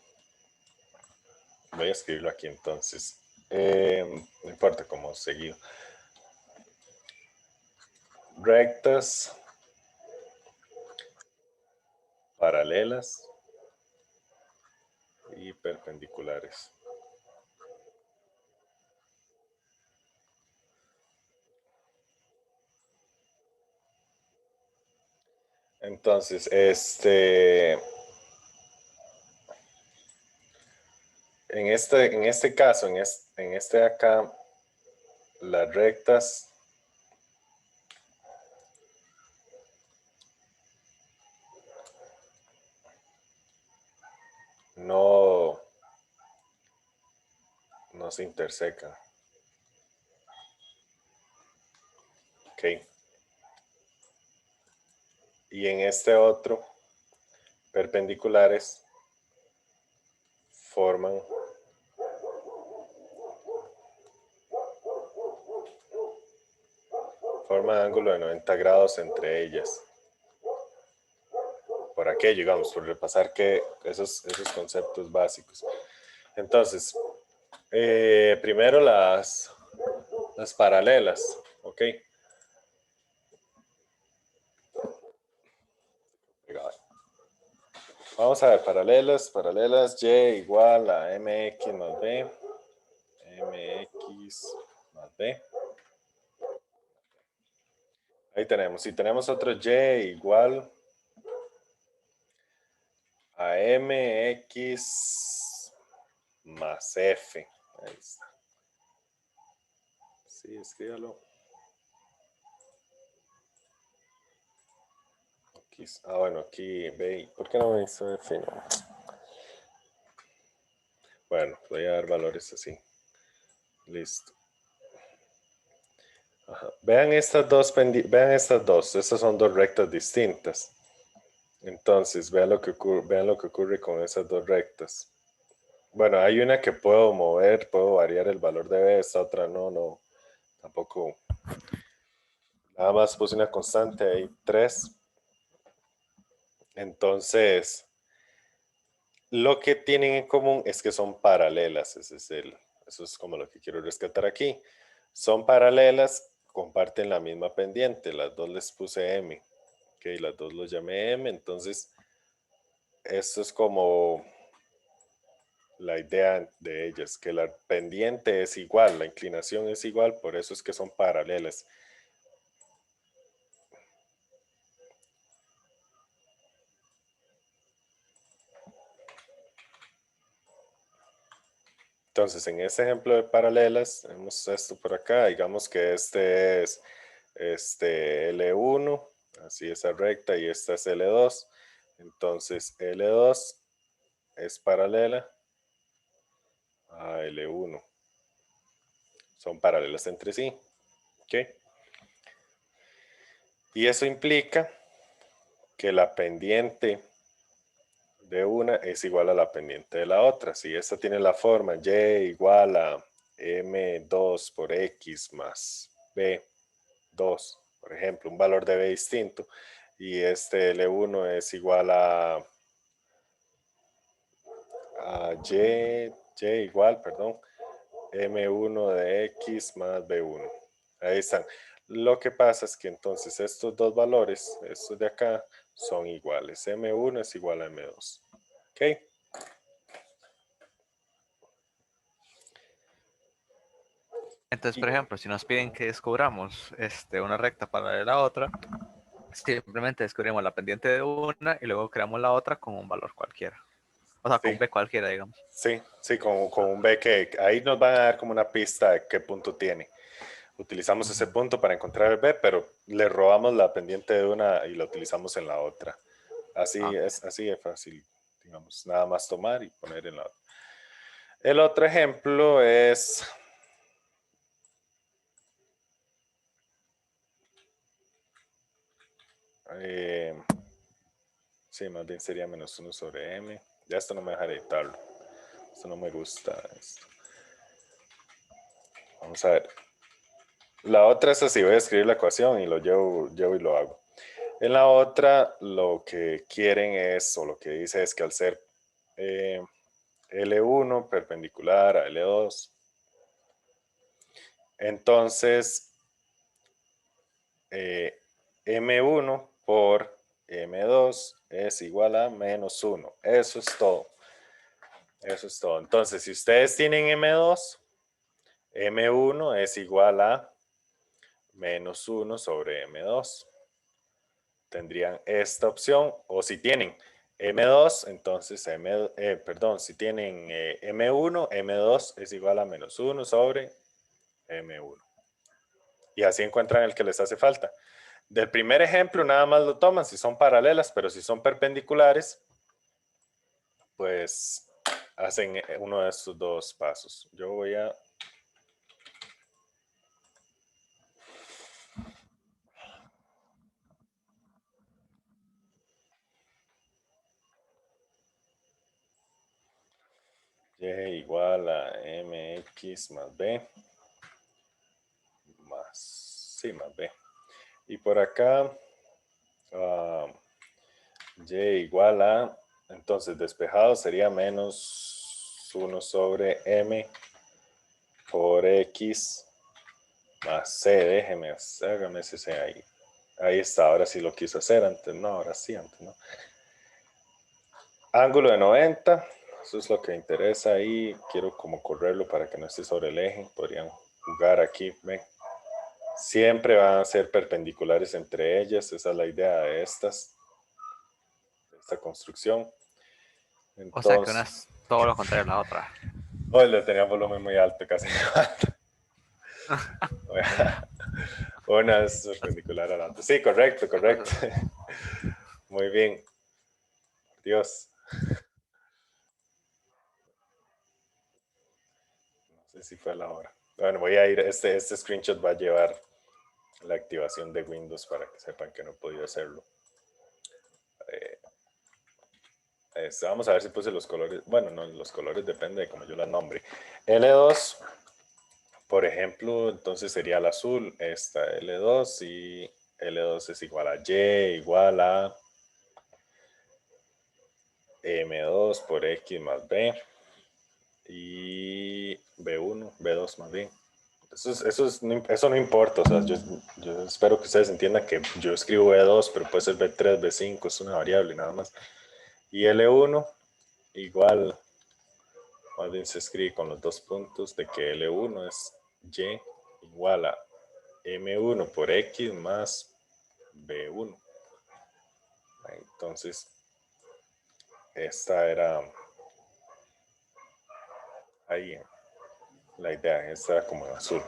voy a escribirlo aquí entonces. No importa cómo seguido. Rectas paralelas y perpendiculares. Entonces, en este caso, en este de acá, las rectas no se intersecan. Ok. Y en este otro, perpendiculares forman ángulo de 90 grados entre ellas. Por aquello, digamos, por repasar que esos conceptos básicos. Entonces, primero las paralelas, ¿ok? Vamos a ver, paralelas, y igual a mx más b, mx más b. Ahí tenemos, si tenemos otro y igual a mx más f. Ahí está. Sí, escríbalo. Bueno, aquí ve. ¿Por qué no me hizo f? No. Bueno, voy a dar valores así. Listo. Ajá. Vean estas dos. Estas son dos rectas distintas. Entonces, vean lo que ocurre con esas dos rectas. Bueno, hay una que puedo mover, puedo variar el valor de B, esta otra no, tampoco. Nada más puse una constante ahí, 3. Entonces, lo que tienen en común es que son paralelas. Eso es como lo que quiero rescatar aquí. Son paralelas, comparten la misma pendiente. Las dos les puse M. Ok, las dos los llamé M. Entonces, esto es como la idea de ellas, que la pendiente es igual, la inclinación es igual, por eso es que son paralelas. Entonces, en este ejemplo de paralelas, tenemos esto por acá, digamos que este es L1, así esa recta, y esta es L2. Entonces, L2 es paralela a L1. Son paralelas entre sí. ¿Ok? Y eso implica que la pendiente de una es igual a la pendiente de la otra. Si esta tiene la forma y igual a m2 por x más b2, por ejemplo, un valor de b distinto, y este L1 es igual a y igual, perdón, m1 de x más b1. Ahí están. Lo que pasa es que entonces estos dos valores, estos de acá, son iguales. M1 es igual a M2. ¿Ok? Entonces, por ejemplo, si nos piden que descubramos una recta paralela a la otra, simplemente descubrimos la pendiente de una y luego creamos la otra con un valor cualquiera. O sea, con Sí. un b cualquiera, digamos. Sí, sí, con un B que ahí nos van a dar como una pista de qué punto tiene. Utilizamos ese punto para encontrar el B, pero le robamos la pendiente de una y la utilizamos en la otra. Así es fácil, digamos, nada más tomar y poner en la otra. El otro ejemplo es sí, más bien sería menos 1 sobre M. Ya esto no me deja editarlo. Esto no me gusta. Esto. Vamos a ver. La otra es así, voy a escribir la ecuación y lo llevo y lo hago. En la otra, lo que quieren es, o lo que dice es que al ser L1 perpendicular a L2, entonces M1 por M2 es igual a menos 1. Eso es todo. Eso es todo. Entonces, si ustedes tienen M2, M1 es igual a menos 1 sobre M2. Tendrían esta opción, o si tienen M2, entonces si tienen M1, M2 es igual a menos 1 sobre M1. Y así encuentran el que les hace falta. Del primer ejemplo nada más lo toman si son paralelas, pero si son perpendiculares, pues hacen uno de estos dos pasos. Yo voy a... Y igual a mx más b más b. Y por acá, y igual a, entonces despejado sería menos 1 sobre m por x más c. Hágame ese c ahí. Ahí está, ahora sí lo quiso hacer, antes no, ahora sí, antes no. Ángulo de 90, eso es lo que interesa ahí. Quiero como correrlo para que no esté sobre el eje. Podrían jugar aquí, ven. Siempre van a ser perpendiculares entre ellas, esa es la idea de esta construcción. Entonces, O sea, que una es todo lo contrario a la otra. Hoy le tenía volumen muy alto, casi. Una es perpendicular a la otra. Sí, correcto. Muy bien. Dios. No sé si fue a la hora. Bueno, voy a ir, este screenshot va a llevar la activación de Windows para que sepan que no he podido hacerlo. Vamos a ver si puse los colores. Bueno, no, los colores depende de cómo yo las nombre. L2, por ejemplo, entonces sería el azul. Esta L2 y L2 es igual a Y igual a M2 por X más B y B1, B2 más B. Eso no importa, o sea, yo espero que ustedes entiendan que yo escribo B2, pero puede ser B3, B5, es una variable nada más. Y L1 igual, más bien se escribe con los dos puntos de que L1 es Y igual a M1 por X más B1. Entonces, esta era ahí la idea, esta era como en azul.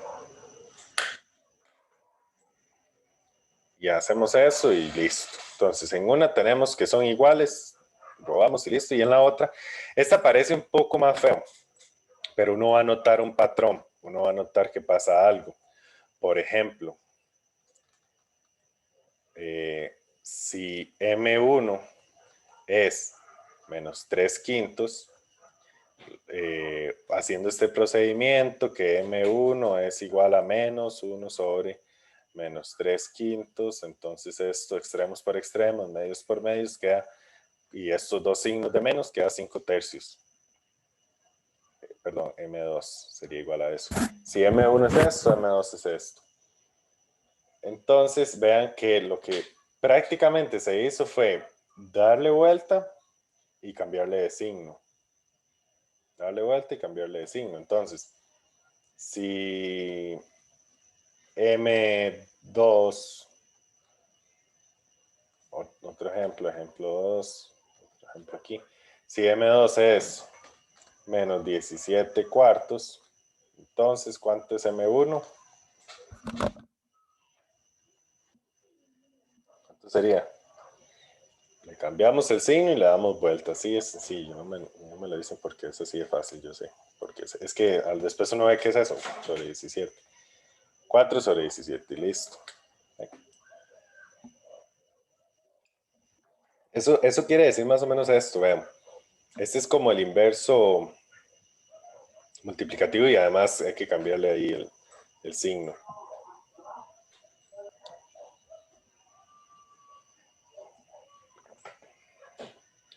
Y hacemos eso y listo. Entonces, en una tenemos que son iguales, robamos y listo. Y en la otra, esta parece un poco más feo, pero uno va a notar un patrón, uno va a notar que pasa algo. Por ejemplo, si M1 es menos 3/5, haciendo este procedimiento que M1 es igual a menos 1 sobre menos 3/5, entonces esto extremos por extremos, medios por medios queda, y estos dos signos de menos queda 5/3. Perdón, M2 sería igual a eso. Si M1 es esto, M2 es esto. Entonces vean que lo que prácticamente se hizo fue darle vuelta y cambiarle de signo. Darle vuelta y cambiarle de signo. Entonces, si M2, otro ejemplo, ejemplo 2, otro ejemplo aquí. Si M2 es menos 17/4, entonces, ¿cuánto es M1? ¿Cuánto sería? Le cambiamos el signo y le damos vuelta. Así es sencillo. No me lo dicen porque es así de fácil, yo sé. Porque es que después uno ve qué es eso. Sobre 17. 4 sobre 17. Y listo. Eso quiere decir más o menos esto. Vean. Este es como el inverso multiplicativo y además hay que cambiarle ahí el signo.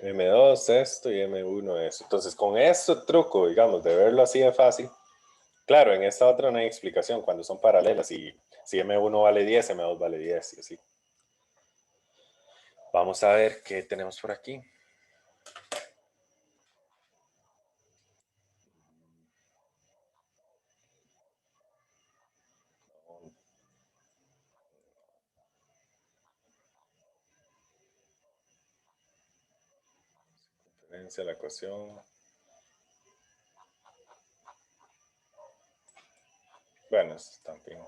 M2 esto y M1 eso. Entonces, con este truco, digamos, de verlo así de fácil, claro, en esta otra no hay explicación cuando son paralelas y si M1 vale 10, M2 vale 10 y así. Vamos a ver qué tenemos por aquí. Diferencia la ecuación. Bueno, también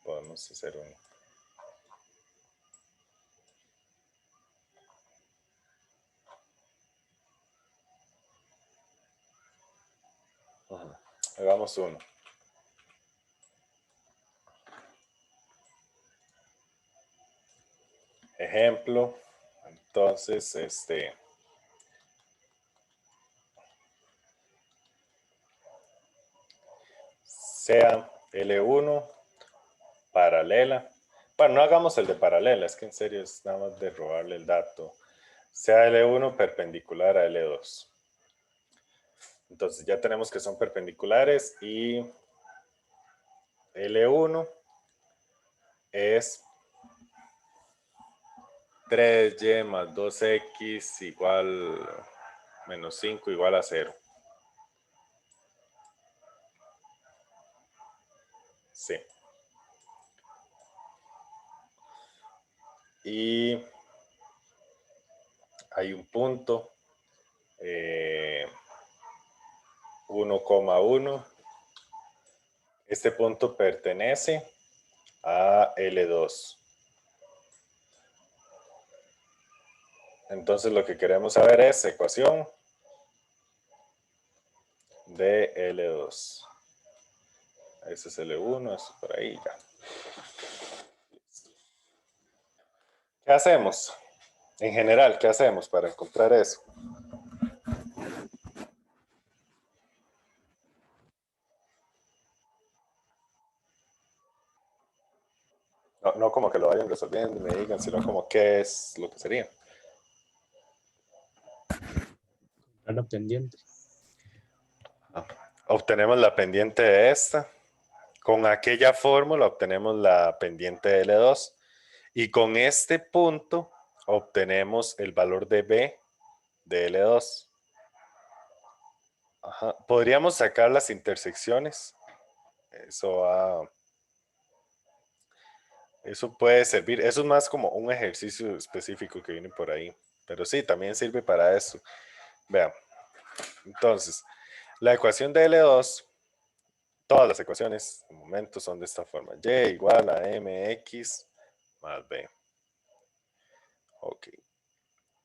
podemos hacer un... Hagamos uno. Ejemplo. Entonces, sea L1 paralela. Bueno, no hagamos el de paralela, es que en serio es nada más de robarle el dato. Sea L1 perpendicular a L2. Entonces ya tenemos que son perpendiculares y L1 es 3y más 2x igual menos 5 igual a 0. Sí. Y hay un punto 1,1. Este punto pertenece a L2. Entonces lo que queremos saber es ecuación de L2. Ese es L1, eso por ahí ya. ¿Qué hacemos? En general, ¿qué hacemos para encontrar eso? No como que lo vayan resolviendo y me digan, sino como qué es lo que sería. La pendiente. Obtenemos la pendiente de esta. Con aquella fórmula obtenemos la pendiente de L2. Y con este punto obtenemos el valor de B de L2. Ajá. Podríamos sacar las intersecciones. Eso puede servir. Eso es más como un ejercicio específico que viene por ahí. Pero sí, también sirve para eso. Vean. Entonces, la ecuación de L2, todas las ecuaciones de momento son de esta forma. Y igual a mx más b. Ok.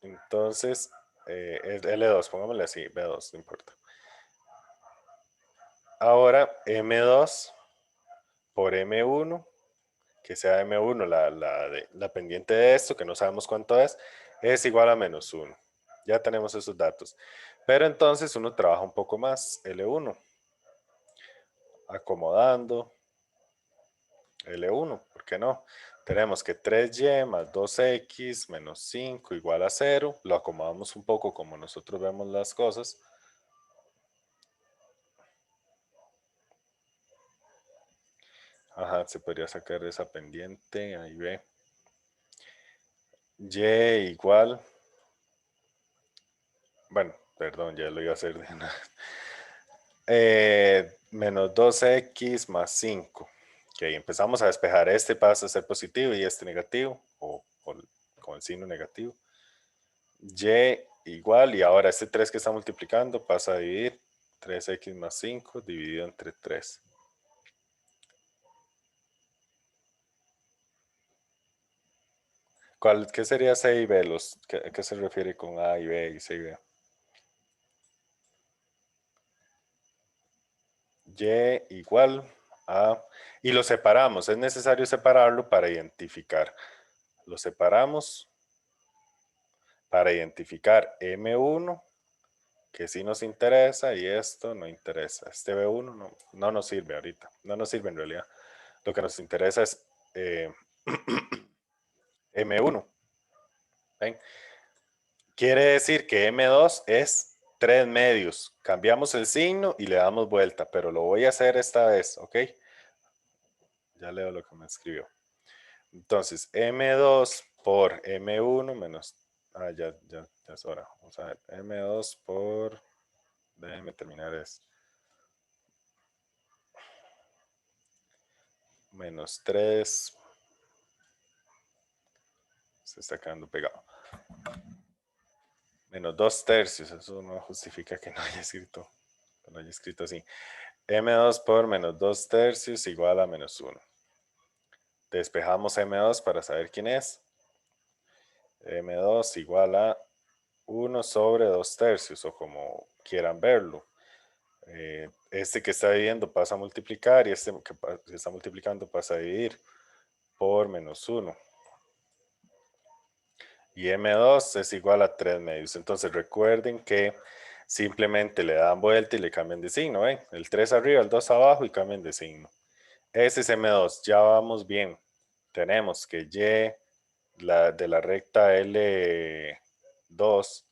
Entonces, L2, pongámosle así, B2, no importa. Ahora, M2 por M1, que sea M1 la pendiente de esto, que no sabemos cuánto es igual a menos 1. Ya tenemos esos datos. Pero entonces uno trabaja un poco más, L1, acomodando L1, ¿por qué no? Tenemos que 3y más 2x menos 5 igual a 0. Lo acomodamos un poco como nosotros vemos las cosas. Ajá, se podría sacar esa pendiente, ahí ve. Y igual, bueno, perdón, ya lo iba a hacer de una. Menos 2x más 5. Ok, empezamos a despejar. Este pasa a ser positivo y este negativo, o con el signo negativo. Y igual, y ahora este 3 que está multiplicando pasa a dividir 3x más 5 dividido entre 3. ¿Qué sería C y B? ¿A qué se refiere con A y B y C y B? Y igual a... Y lo separamos. Es necesario separarlo para identificar. Lo separamos para identificar M1, que sí nos interesa, y esto no interesa. Este B1 no nos sirve ahorita. No nos sirve en realidad. Lo que nos interesa es M1. ¿Ven? Quiere decir que M2 es 3 medios. Cambiamos el signo y le damos vuelta, pero lo voy a hacer esta vez, ¿ok? Ya leo lo que me escribió. Entonces, M2 por M1 menos... Ah, ya es hora. Vamos a ver. M2 por... Déjenme terminar esto. Menos 3. Se está quedando pegado. Menos 2 tercios. Eso no justifica que no haya escrito así. M2 por menos 2 tercios igual a menos 1. Despejamos M2 para saber quién es. M2 igual a 1 sobre 2 tercios, o como quieran verlo. Este que está dividiendo pasa a multiplicar y este que está multiplicando pasa a dividir por menos 1. Y M2 es igual a 3 medios. Entonces recuerden que simplemente le dan vuelta y le cambian de signo. ¿ven? El 3 arriba, el 2 abajo y cambian de signo. Ese es M2. Ya vamos bien. Tenemos que Y de la recta L2,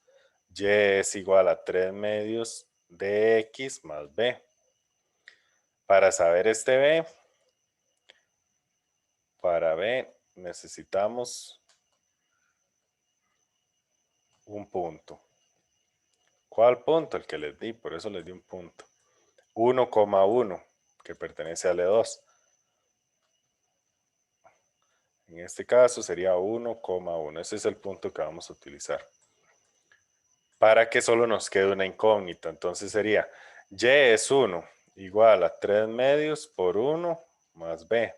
Y es igual a 3 medios de X más B. Para saber este B, para B necesitamos un punto. ¿Cuál punto? El que les di, por eso les di un punto. 1,1, que pertenece a L2. En este caso sería 1,1. Ese es el punto que vamos a utilizar. Para que solo nos quede una incógnita. Entonces sería Y es 1 igual a 3 medios por 1 más B.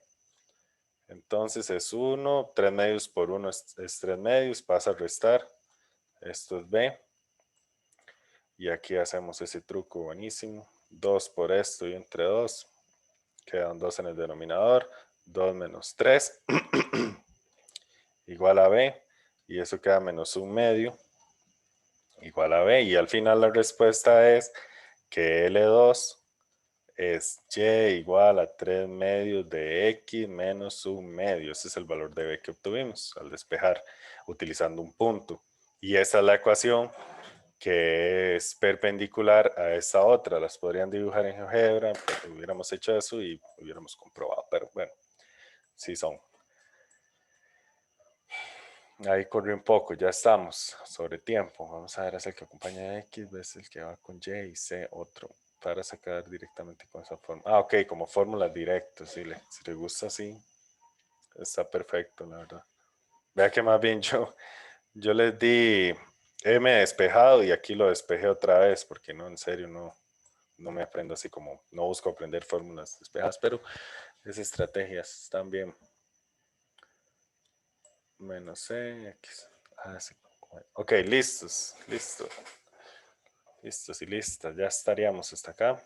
Entonces es 1, 3 medios por 1 es 3 medios, pasa a restar. Esto es B. Y aquí hacemos ese truco buenísimo. 2 por esto y entre 2. Quedan 2 en el denominador. 2 menos 3 igual a B. Y eso queda menos 1 medio igual a B. Y al final la respuesta es que L2 es Y igual a 3 medios de X menos 1 medio. Ese es el valor de B que obtuvimos al despejar utilizando un punto. Y esa es la ecuación que es perpendicular a esta otra. Las podrían dibujar en GeoGebra, pero hubiéramos hecho eso y hubiéramos comprobado. Pero bueno, sí son. Ahí corrió un poco, ya estamos sobre tiempo. Vamos a ver, es el que acompaña a X, es el que va con Y y C otro, para sacar directamente con esa forma. Ah, ok, como fórmulas directas, si le gusta así, está perfecto, la verdad. Vea que más bien yo les di M despejado y aquí lo despejé otra vez, porque no, en serio, no me aprendo así como, no busco aprender fórmulas despejadas, pero esas estrategias están bien. Menos C, X. Ah, sí. Ok, listos y listas. Ya estaríamos hasta acá.